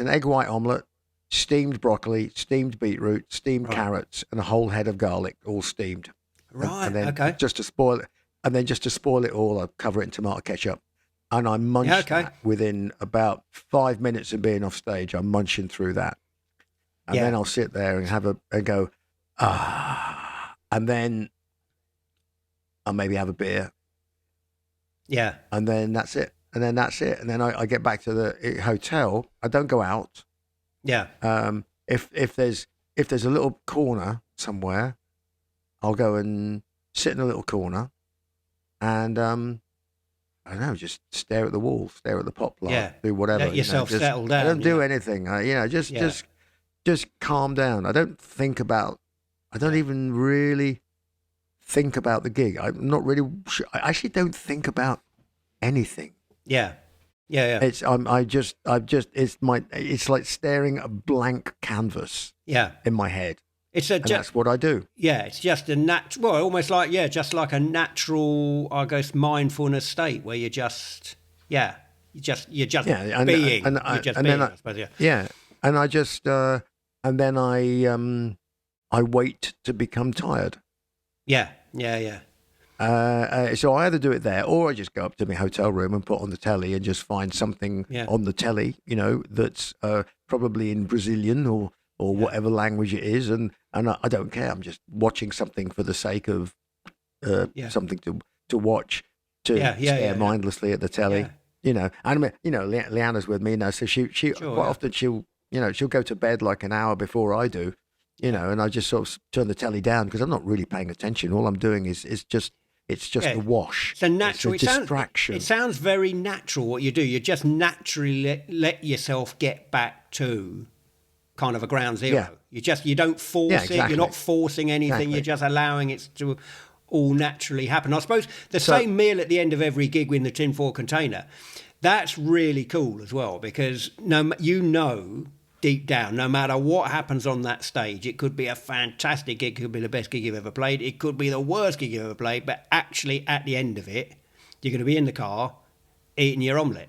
egg white omelette, steamed broccoli, steamed beetroot, steamed carrots, and a whole head of garlic, all steamed. Right. And then okay. just to spoil it all, I cover it in tomato ketchup, and I munch that within about 5 minutes of being off stage. I'm munching through that, and then I'll sit there and go, and then I'll maybe have a beer. Yeah. And then that's it. And then I get back to the hotel. I don't go out. Yeah. If there's a little corner somewhere, I'll go and sit in a little corner, and I don't know, just stare at the wall, stare at the pop light, do whatever. Let yourself settle down. I don't do anything. Just calm down. I don't even really think about the gig. I'm not really sure. I actually don't think about anything. Yeah. It's it's like staring at a blank canvas. Yeah. In my head. That's what I do. Yeah, it's just a natural, almost like just like a natural, I guess, mindfulness state where you're just being. And I just and then I wait to become tired. Yeah. So I either do it there, or I just go up to my hotel room and put on the telly and just find something on the telly, that's probably in Brazilian or whatever language it is, and I don't care. I'm just watching something for the sake of something to watch, stare mindlessly at the telly. And I mean, Leanna's with me now, so she quite often she'll go to bed like an hour before I do, and I just sort of turn the telly down because I'm not really paying attention. All I'm doing is just a wash. It's a natural distraction. It sounds very natural what you do. You just naturally let yourself get back to kind of a ground zero. You don't force it. You're not forcing anything. Exactly. You're just allowing it to all naturally happen. I suppose the same meal at the end of every gig in the tinfoil container, that's really cool as well, because deep down, no matter what happens on that stage, it could be a fantastic gig, it could be the best gig you've ever played, it could be the worst gig you've ever played, but actually at the end of it, you're going to be in the car eating your omelette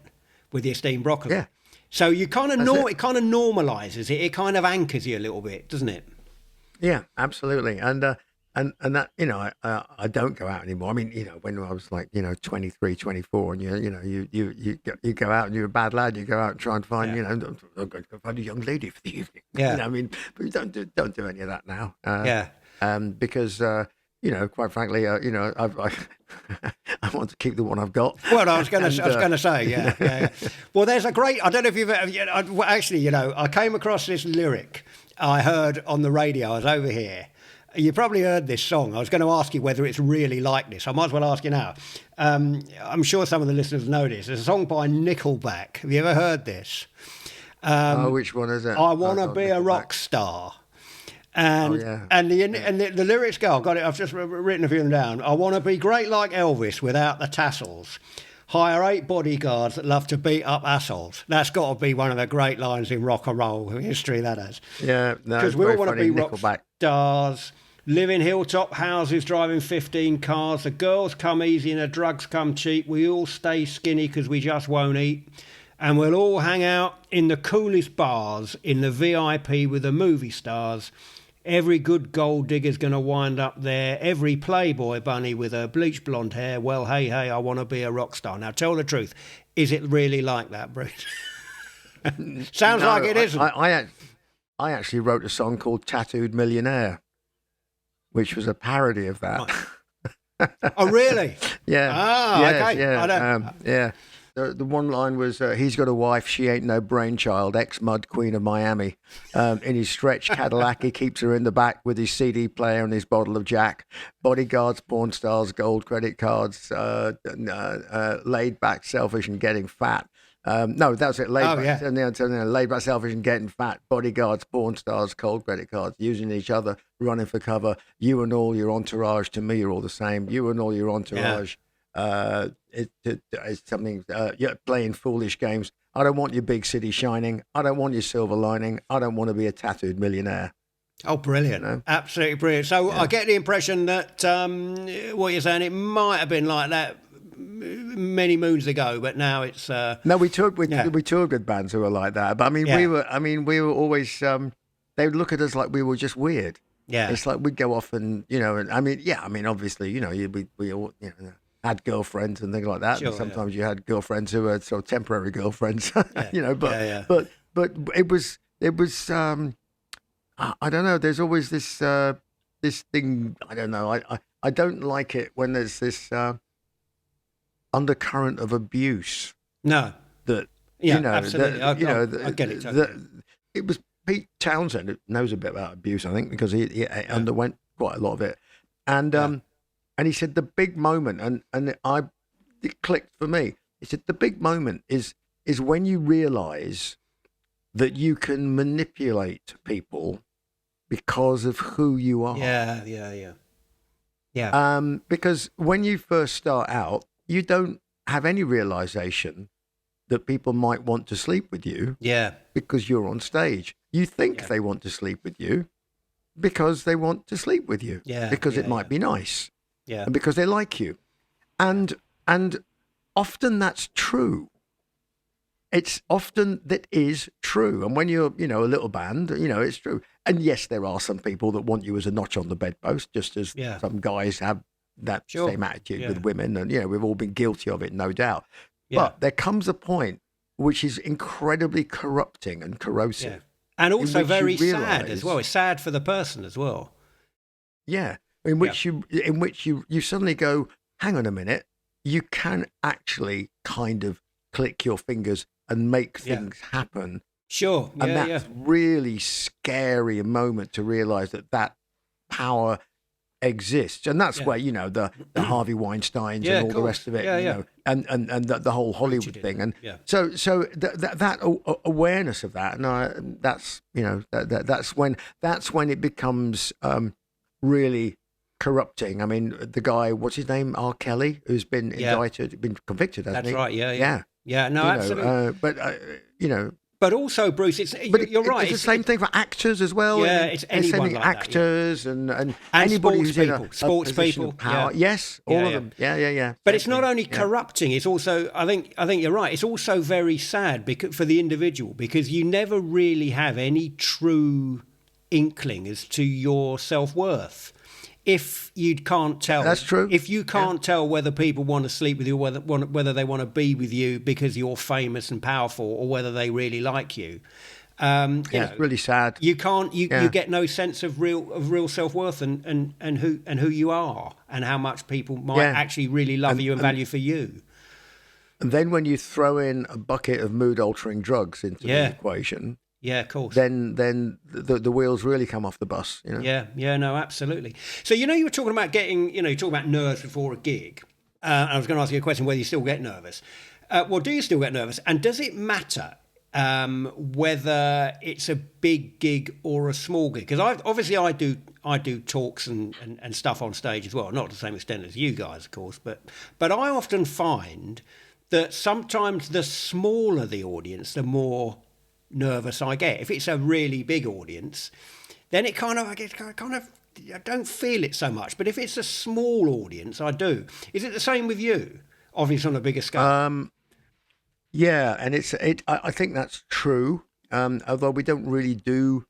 with your steamed broccoli. Yeah. So you kind of it kind of normalizes it. It kind of anchors you a little bit, doesn't it? Yeah, absolutely. And that I don't go out anymore. I mean, when I was like 23, 24, and you go out and you're a bad lad. You go out and try and find I'm going to find a young lady for the evening. Yeah. I mean, but you don't do any of that now. Because quite frankly, I want to keep the one I've got. Well, I was going to say, yeah. Well, there's a great. I don't know if you've actually, I came across this lyric I heard on the radio. I was over here. You probably heard this song. I was going to ask you whether it's really like this. I might as well ask you now. I'm sure some of the listeners know this. It's a song by Nickelback. Have you ever heard this? Which one is it? I Want to Be a Rock Star. And yeah. the lyrics go, I've got it, I've just written a few of them down. I want to be great like Elvis without the tassels. Hire 8 bodyguards that love to beat up assholes. That's got to be one of the great lines in rock and roll history, that is. Yeah, no, because we all want to be rock Nickelback. stars, live in hilltop houses, driving 15 cars. The girls come easy and the drugs come cheap. We all stay skinny because we just won't eat. And we'll all hang out in the coolest bars in the VIP with the movie stars. Every good gold digger's going to wind up there. Every Playboy bunny with her bleached blonde hair. Well, hey, I want to be a rock star. Now, tell the truth. Is it really like that, Bruce? Sounds like it isn't. I actually wrote a song called Tattooed Millionaire, which was a parody of that. Oh, really? Yeah. Ah, yes, okay. Yeah. I don't... Yeah. The one line was, he's got a wife, she ain't no brainchild, ex-mud queen of Miami. In his stretch Cadillac, he keeps her in the back with his CD player and his bottle of Jack. Bodyguards, porn stars, gold credit cards, laid back, selfish and getting fat. No, that's it. Laid back, selfish and getting fat. Bodyguards, porn stars, cold credit cards, using each other, running for cover. You and all your entourage, to me, you're all the same. You and all your entourage. Yeah. It's something, playing foolish games. I don't want your big city shining. I don't want your silver lining. I don't want to be a tattooed millionaire. Oh, brilliant. You know? Absolutely brilliant. So I get the impression that what you're saying, it might have been like that many moons ago, but now it's... No, we toured with bands who were like that. But we were always, they would look at us like we were just weird. Yeah. It's like we'd go off and, obviously, we all, had girlfriends and things like that. Sure, and sometimes you had girlfriends who were sort of temporary girlfriends, but it was I don't know. There's always this thing. I don't know. I don't like it when there's this undercurrent of abuse. No. Absolutely. I get it. Totally. It was Pete Townsend who knows a bit about abuse, I think, because he underwent quite a lot of it, and he said the big moment, and it clicked for me. He said the big moment is when you realise that you can manipulate people because of who you are. Yeah. Because when you first start out, you don't have any realisation that people might want to sleep with you. Yeah. Because you're on stage. You think they want to sleep with you because they want to sleep with you. Yeah. Because it might be nice. Yeah. And because they like you. And often that's true. It's often that is true. And when you're, a little band, it's true. And yes, there are some people that want you as a notch on the bedpost, just as some guys have that same attitude with women. And, we've all been guilty of it, no doubt. Yeah. But there comes a point which is incredibly corrupting and corrosive. Yeah. And also very sad as well. It's sad for the person as well. Yeah. In which you suddenly go, hang on a minute, you can actually kind of click your fingers and make things happen. Sure. And that's really scary a moment to realize that power exists. And that's where, the Harvey Weinsteins and all the rest of it, and the whole Hollywood thing. And so that awareness of that, and that's when it becomes really corrupting. I mean, the guy, what's his name? R. Kelly, who's been indicted, been convicted, hasn't he? That's right, yeah. No, absolutely. But also, Bruce, you're right. It's the same thing for actors as well. Yeah, it's anyone like actors and anybody who's in a position of power. Yes, all of them. Yeah. But it's not only corrupting. It's also, I think you're right. It's also very sad for the individual, because you never really have any true inkling as to your self-worth. If you can't tell, that's true. If you can't tell whether people want to sleep with you, or whether they want to be with you because you're famous and powerful, or whether they really like you, it's really sad. You can't. You get no sense of real self-worth and who you are, and how much people might actually really love you and value for you. And then when you throw in a bucket of mood-altering drugs into the equation. Yeah, of course. Then the wheels really come off the bus, Yeah, no, absolutely. So, you were talking about talking about nerves before a gig. I was going to ask you a question whether you still get nervous. Well, do you still get nervous? And does it matter whether it's a big gig or a small gig. Because I do talks and stuff on stage as well, not to the same extent as you guys, of course, but I often find that sometimes the smaller the audience, the more nervous I get. If it's a really big audience, then I don't feel it so much. But if it's a small audience, I do. Is it the same with you? Obviously on a bigger scale. Yeah, and I think that's true. Although we don't really do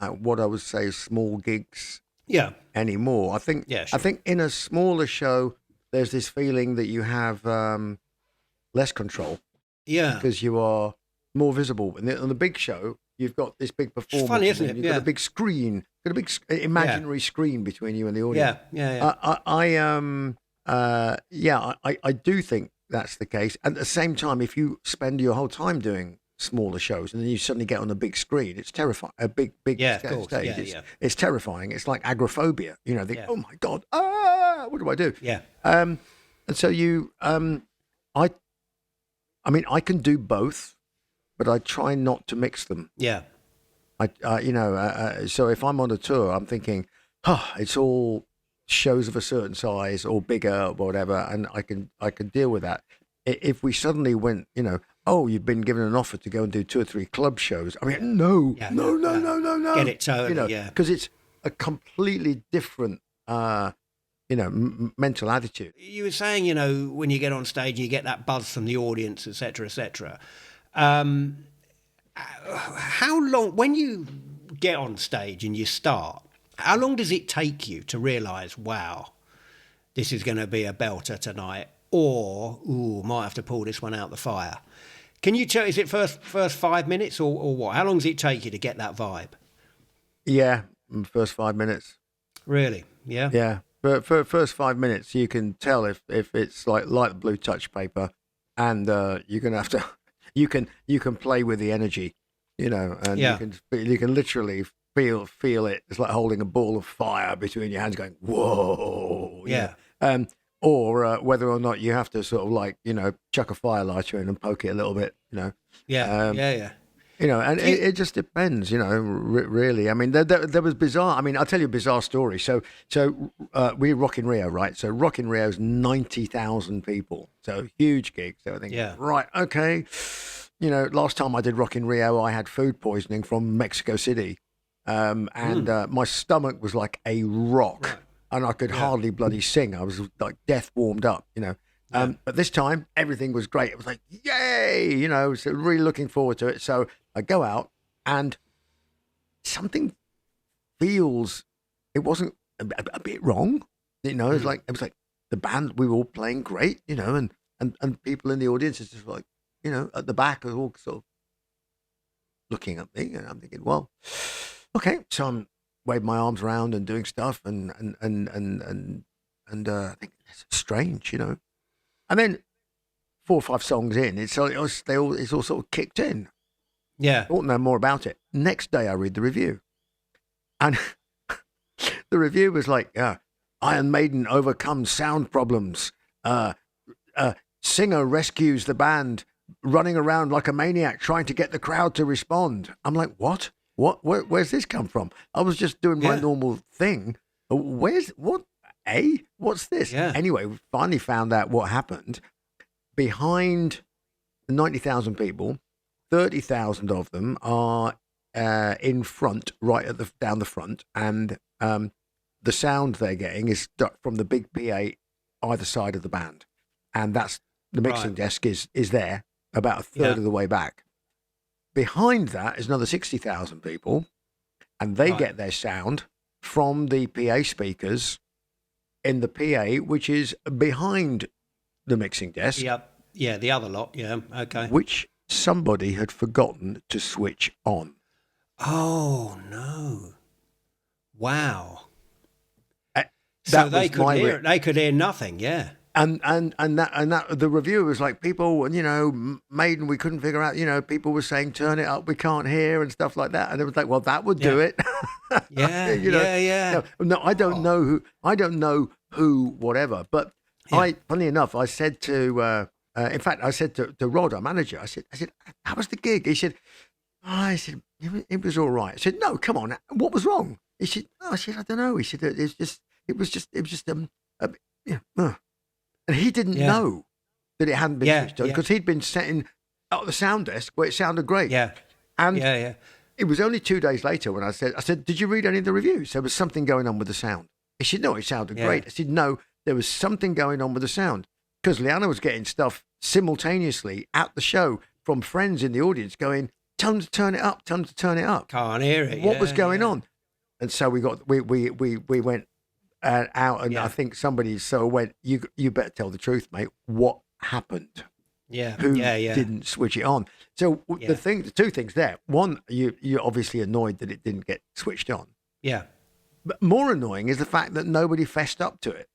what I would say small gigs anymore. I think sure. I think in a smaller show, there's this feeling that you have less control. Yeah, because you are more visible. And on the big show, you've got this big performance. It's funny, isn't it? You've got a big screen, imaginary screen between you and the audience. I do think that's the case. At the same time, if you spend your whole time doing smaller shows and then you suddenly get on a big screen, it's terrifying. A big stage. It's terrifying. It's like agoraphobia. You know, oh my God, what do I do? Yeah. And so I can do both, but I try not to mix them. Yeah. So if I'm on a tour, I'm thinking, it's all shows of a certain size or bigger or whatever, and I can deal with that. If we suddenly went, you've been given an offer to go and do 2 or 3 club shows. I mean, no. Get it totally, because it's a completely different, mental attitude. You were saying, when you get on stage, you get that buzz from the audience, etc., etc. How long, when you get on stage and you start, how long does it take you to realise, wow, this is going to be a belter tonight, or, might have to pull this one out the fire? Can you tell, is it first 5 minutes or what? How long does it take you to get that vibe? Yeah, first 5 minutes. Really? Yeah? Yeah. For first 5 minutes, you can tell if it's like light blue touch paper, and you're going to have to, you can play with the energy, and you can literally feel it. It's like holding a ball of fire between your hands, going whoa. Yeah. Or whether or not you have to sort of like chuck a firelighter in and poke it a little bit. Yeah. And it just depends. Really. I mean, there was bizarre. I mean, I'll tell you a bizarre story. So we Rock in Rio, right? So Rock in Rio is 90,000 people. So huge gig. So I think, right, okay. Last time I did Rock in Rio, I had food poisoning from Mexico City. My stomach was like a rock, right. And I could hardly bloody sing. I was like death warmed up, But this time everything was great. It was like, yay, so really looking forward to it. So I go out and something feels, it wasn't a bit wrong, it was like the band, we were all playing great, and people in the audience is just like, at the back are all sort of looking at me, and I'm thinking, well, okay, so I'm waving my arms around and doing stuff, and I think it's strange, And then 4 or 5 songs in, it's all sort of kicked in. Yeah, I want to know more about it. Next day, I read the review, and the review was like, Iron Maiden overcomes sound problems. Singer rescues the band, running around like a maniac trying to get the crowd to respond. I'm like, what? Where's this come from? I was just doing my normal thing. What's this? Yeah. Anyway, we finally found out what happened. Behind the 90,000 people, 30,000 of them are in front, right down the front, and the sound they're getting is from the big PA either side of the band, and that's the mixing desk is there about a third of the way back. Behind that is another 60,000 people, and they get their sound from the PA speakers in the PA, which is behind the mixing desk. Yep. Yeah, the other lot. Yeah, okay. Which somebody had forgotten to switch on. Oh, no. Wow. So they could hear nothing, yeah. And that the review was like, people, Maiden, we couldn't figure out, people were saying, turn it up, we can't hear and stuff like that. And it was like, well, that would do it. Yeah. No, I don't know who, whatever. But funny enough, I said to In fact, I said to Rod, our manager, I said, how was the gig? He said, I said, it was all right. I said, no, come on, what was wrong? He said, no, I said, I don't know. He said, it was just, yeah, and he didn't know that it hadn't been switched on because he'd been setting up the sound desk where it sounded great. Yeah. And yeah. It was only 2 days later when I said, did you read any of the reviews? There was something going on with the sound. He said, no, it sounded great. I said, no, there was something going on with the sound because Liana was getting stuff simultaneously at the show from friends in the audience going, tell them to turn it up, tell them to turn it up. Can't hear it. What was going on? And so we went out, and I think somebody went, you better tell the truth, mate. What happened? Who didn't switch it on? So the two things there. One, you're obviously annoyed that it didn't get switched on. Yeah. But more annoying is the fact that nobody fessed up to it.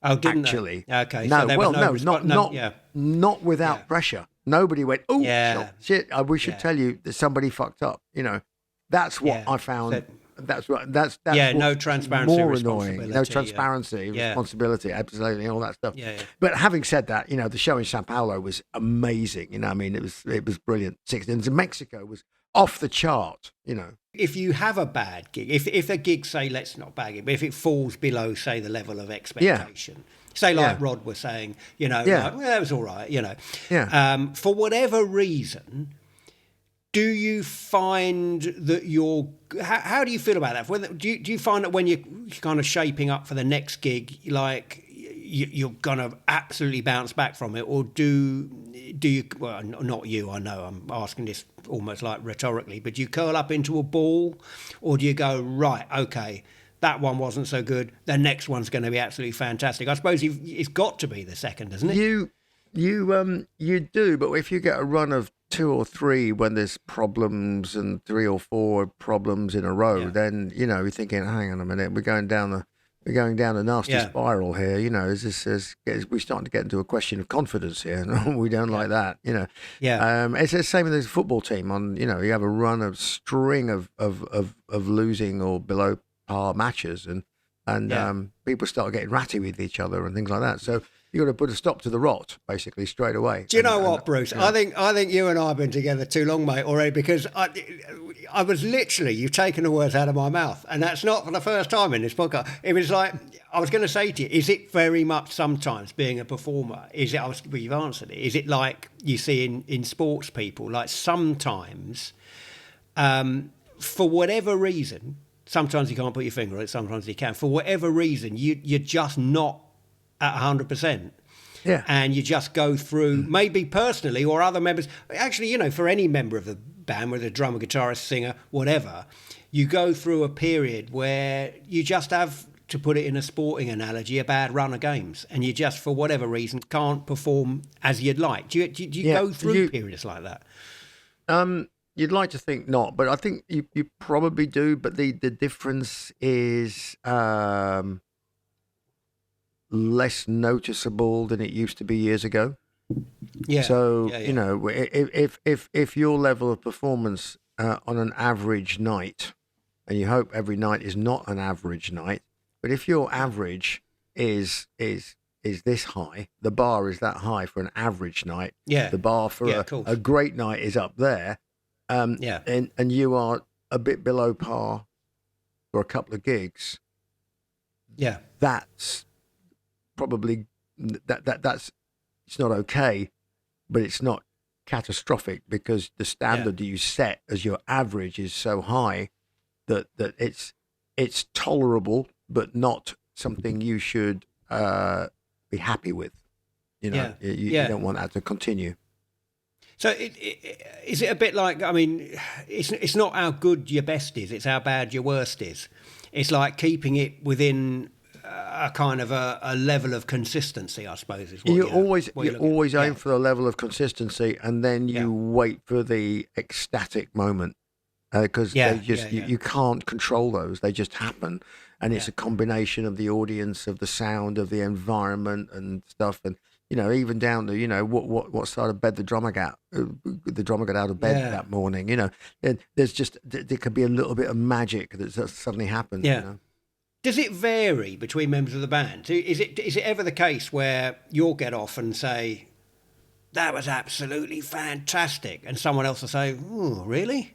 Oh, didn't actually? They? Okay. No, So not without pressure. Nobody went, oh, shit, we should tell you that somebody fucked up. You know, that's what I found. That's no transparency, more annoying. No transparency, responsibility, absolutely, all that stuff. But having said that, you know, the show in Sao Paulo was amazing. You know, I mean, it was brilliant. And Mexico was off the chart. You know, if you have a bad gig, if a gig, say, let's not bag it, but if it falls below, say, the level of expectation. Say, like Rod was saying, you know, like, well, that was all right, you know. For whatever reason, do you find that how do you feel about that? Do you find that when you're kind of shaping up for the next gig, like you're going to absolutely bounce back from it? Or do you, well, not you, I know I'm asking this almost like rhetorically, but do you curl up into a ball? Or do you go, right, okay, that one wasn't so good, the next one's going to be absolutely fantastic? I suppose it's got to be the second, isn't it? You do, but if you get a run of 2 or 3 when there's problems and 3 or 4 problems in a row, then you know you're thinking, hang on a minute, we're going down a nasty spiral here. You know, we're starting to get into a question of confidence here. We don't like that. You know, it's the same with the football team. You have a run of string of losing or below par matches, and people start getting ratty with each other and things like that. So you got to put a stop to the rot, basically, straight away. Do you know what, Bruce? I think you and I have been together too long, mate, already, because I was literally, you've taken the words out of my mouth, and that's not for the first time in this podcast. It was like, I was going to say to you, is it very much sometimes being a performer? Is it, well, you've answered it, is it like you see in sports people, like sometimes, for whatever reason, sometimes you can't put your finger on it, sometimes you can, for whatever reason, you're just not at 100%. Yeah. And you just go through, maybe personally or other members, actually, you know, for any member of the band, whether a drummer, guitarist, singer, whatever, you go through a period where you just have, to put it in a sporting analogy, a bad run of games, and you just, for whatever reason, can't perform as you'd like. Do you go through periods like that? You'd like to think not, but I think you probably do. But the difference is less noticeable than it used to be years ago. You know, if your level of performance on an average night, and you hope every night is not an average night, but if your average is this high, the bar is that high for an average night. The bar for a great night is up there. And you are a bit below par for a couple of gigs. That's probably that's it's not okay, but it's not catastrophic, because the standard that you set as your average is so high that it's tolerable, but not something you should be happy with. You know, you don't want that to continue. So is it a bit like, I mean, it's not how good your best is, it's how bad your worst is. It's like keeping it within a kind of a level of consistency, I suppose. Is what you always aim for the level of consistency, and then you wait for the ecstatic moment, because you can't control those; they just happen, and it's a combination of the audience, of the sound, of the environment, and stuff, and you know, even down to, you know, what side of bed the drummer got out of bed that morning. You know, there's just, there could be a little bit of magic that suddenly happens. You know? Does it vary between members of the band? Is it ever the case where you'll get off and say, that was absolutely fantastic. And someone else will say, oh, really?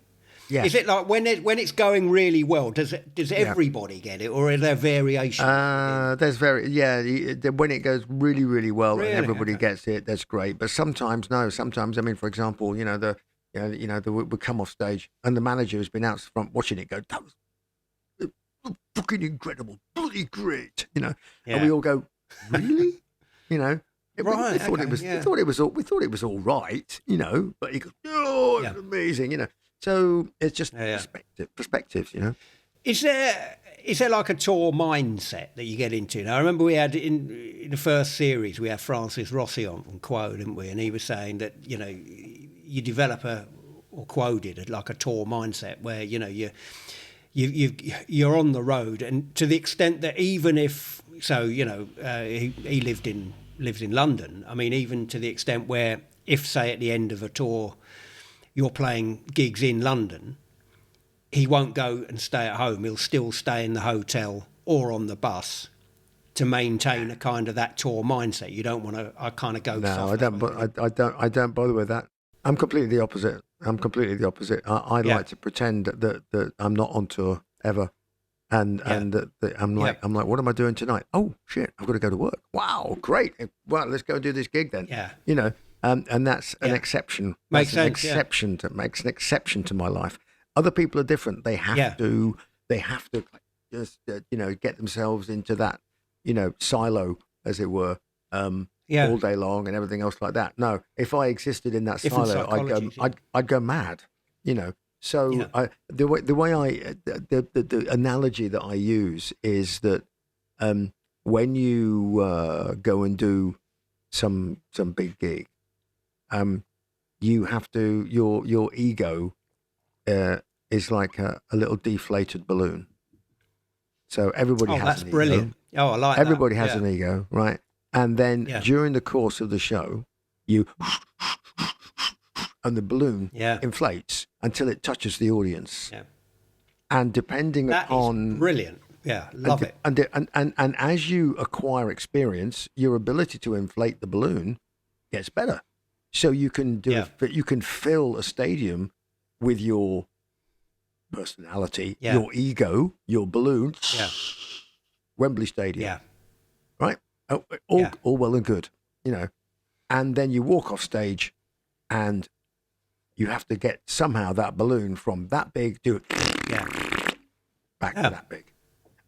Yeah. Is it like when it's going really well, does everybody get it, or are there variations? When it goes really, really well Really? and everybody Okay. gets it, that's great. But sometimes, no. Sometimes, I mean, for example, we come off stage and the manager has been out front watching it go, that was fucking incredible, bloody great, Yeah. and we all go, really, Right, we thought okay, it was, yeah. we thought it was all right, but he goes, oh, it's Yeah. amazing, So it's just Yeah. perspectives. Is there like a tour mindset that you get into? Now, I remember we had in the first series, we had Francis Rossi on from Quo, didn't we? And he was saying that, you develop quoted like a tour mindset where, you're on the road, and to the extent that even if, he lives in London. I mean, even to the extent where if, say, at the end of a tour, you're playing gigs in London, he won't go and stay at home. He'll still stay in the hotel or on the bus to maintain a kind of that tour mindset. You don't want to. I kind of go. No, I don't. But I don't bother with that. I'm completely the opposite. I Yeah. like to pretend that I'm not on tour ever, and that I'm like, what am I doing tonight? Oh shit, I've got to go to work. Wow, great. Well, let's go and do this gig then. Yeah. And that's an exception. Makes That's an sense, yeah. exception makes an exception to my life. Other people are different. They have to just get themselves into that silo, as it were, all day long and everything else like that. No, if I existed in that Different silo, psychologies, yeah. I'd go mad. So Yeah. the analogy that I use is that when you go and do some big gig, you have to your ego is like a little deflated balloon. So everybody has that's an brilliant. ego. Oh, I like Everybody that. has an ego, right? And then during the course of the show, and the balloon inflates until it touches the audience. Yeah. And depending That upon is brilliant. Yeah, love it. And as you acquire experience, your ability to inflate the balloon gets better. So you can you can fill a stadium with your personality, your ego, your balloon. Yeah. Wembley Stadium. Yeah. Right? All well and good, And then you walk off stage and you have to get somehow that balloon from that big to back to that big.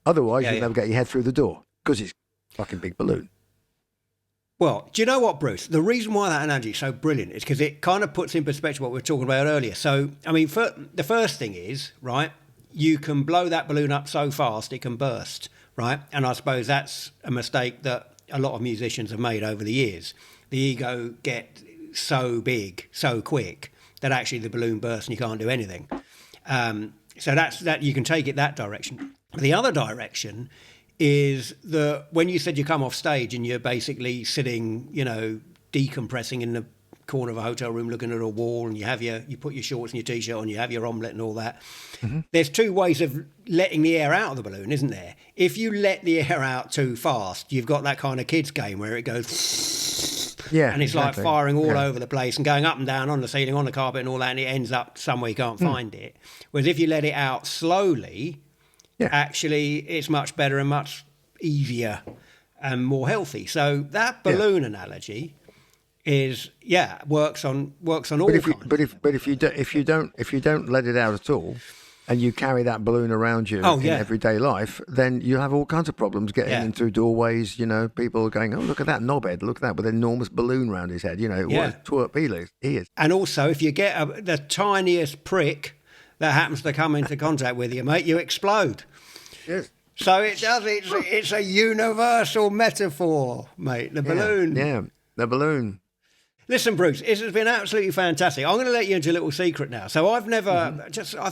Otherwise, you'll never get your head through the door because it's a fucking big balloon. Well, do you know what, Bruce? The reason why that analogy is so brilliant is because it kind of puts in perspective what we were talking about earlier. So, I mean, the first thing is, right, you can blow that balloon up so fast it can burst, right? And I suppose that's a mistake that a lot of musicians have made over the years. The ego get so big, so quick, that actually the balloon bursts and you can't do anything. So that you can take it that direction. The other direction is that when you said you come off stage and you're basically sitting, decompressing in the corner of a hotel room looking at a wall, and you put your shorts and your t-shirt on, you have your omelette and all that. Mm-hmm. There's two ways of letting the air out of the balloon, isn't there? If you let the air out too fast, you've got that kind of kids game where it goes and it's like firing all over the place and going up and down on the ceiling, on the carpet and all that, and it ends up somewhere you can't find it. Whereas if you let it out slowly, actually it's much better and much easier and more healthy. So that balloon analogy is works on all kinds. But if you don't let it out at all, and you carry that balloon around you in everyday life, then you have all kinds of problems getting in through doorways. People are going, oh, look at that knobhead, look at that with an enormous balloon around his head. What a twerp he is. And also, if you get the tiniest prick that happens to come into contact with you, mate, you explode. Yes. So it does. It's a universal metaphor, mate. The balloon. Yeah, the balloon. Listen, Bruce, this has been absolutely fantastic. I'm going to let you into a little secret now. So I've never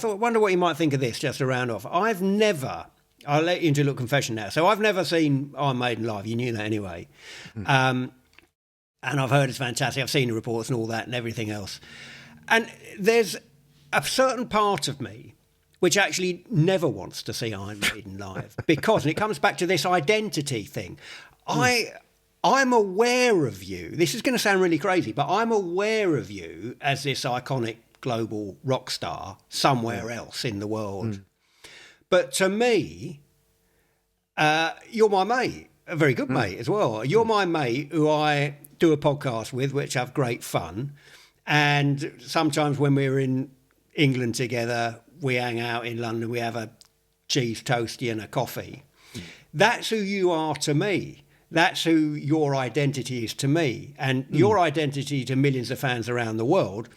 wonder what you might think of this just to round off. I'll let you into a little confession now. So I've never seen Iron Maiden live. You knew that anyway. And I've heard it's fantastic. I've seen the reports and all that and everything else. And there's a certain part of me which actually never wants to see Iron Maiden live because, and it comes back to this identity thing. I I'm aware of you. This is going to sound really crazy, but I'm aware of you as this iconic global rock star somewhere else in the world. But to me, you're my mate, a very good mate as well. You're my mate who I do a podcast with, which have great fun. And sometimes when we're in England together, we hang out in London, we have a cheese toastie and a coffee. That's who you are to me. That's who your identity is to me. And your identity to millions of fans around the world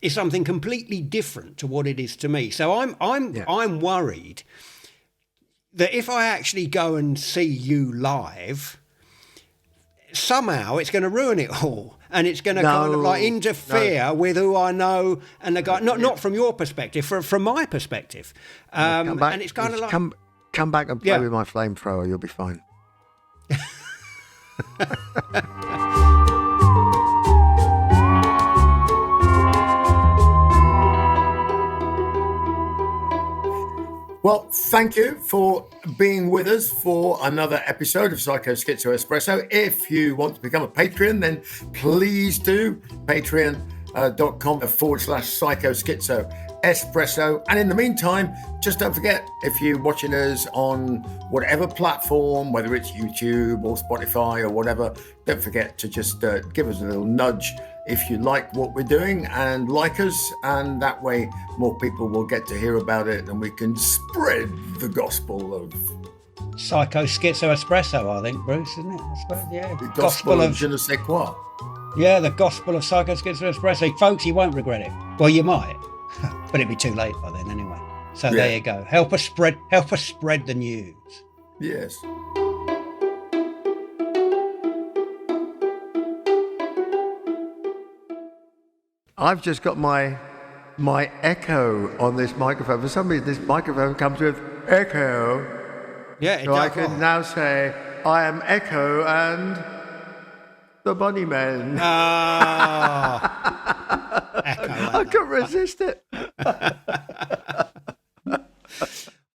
is something completely different to what it is to me. So I'm worried that if I actually go and see you live, somehow it's going to ruin it all, and it's going to kind of like interfere with who I know and the guy. Not from your perspective, from my perspective. Come back, and it's kind of like come back and play with my flamethrower. You'll be fine. Well, thank you for being with us for another episode of Psycho Schizo Espresso. If you want to become a Patreon, then please do. Patreon.com/Psycho Schizo Espresso. And in the meantime, just don't forget, if you're watching us on whatever platform, whether it's YouTube or Spotify or whatever, don't forget to just give us a little nudge if you like what we're doing and like us, and that way more people will get to hear about it and we can spread the gospel of Psycho Schizo Espresso, I think, Bruce, isn't it? I suppose, yeah. The gospel of je ne sais quoi. Yeah, the gospel of Psycho Schizo Espresso. Folks, you won't regret it. Well, you might, but it'd be too late by then anyway. So there you go. Help us spread the news. Yes. I've just got my echo on this microphone. For some reason, this microphone comes with echo. Yeah, so I can now say, I am Echo and the Bunnymen. Ah, Echo. I couldn't resist it.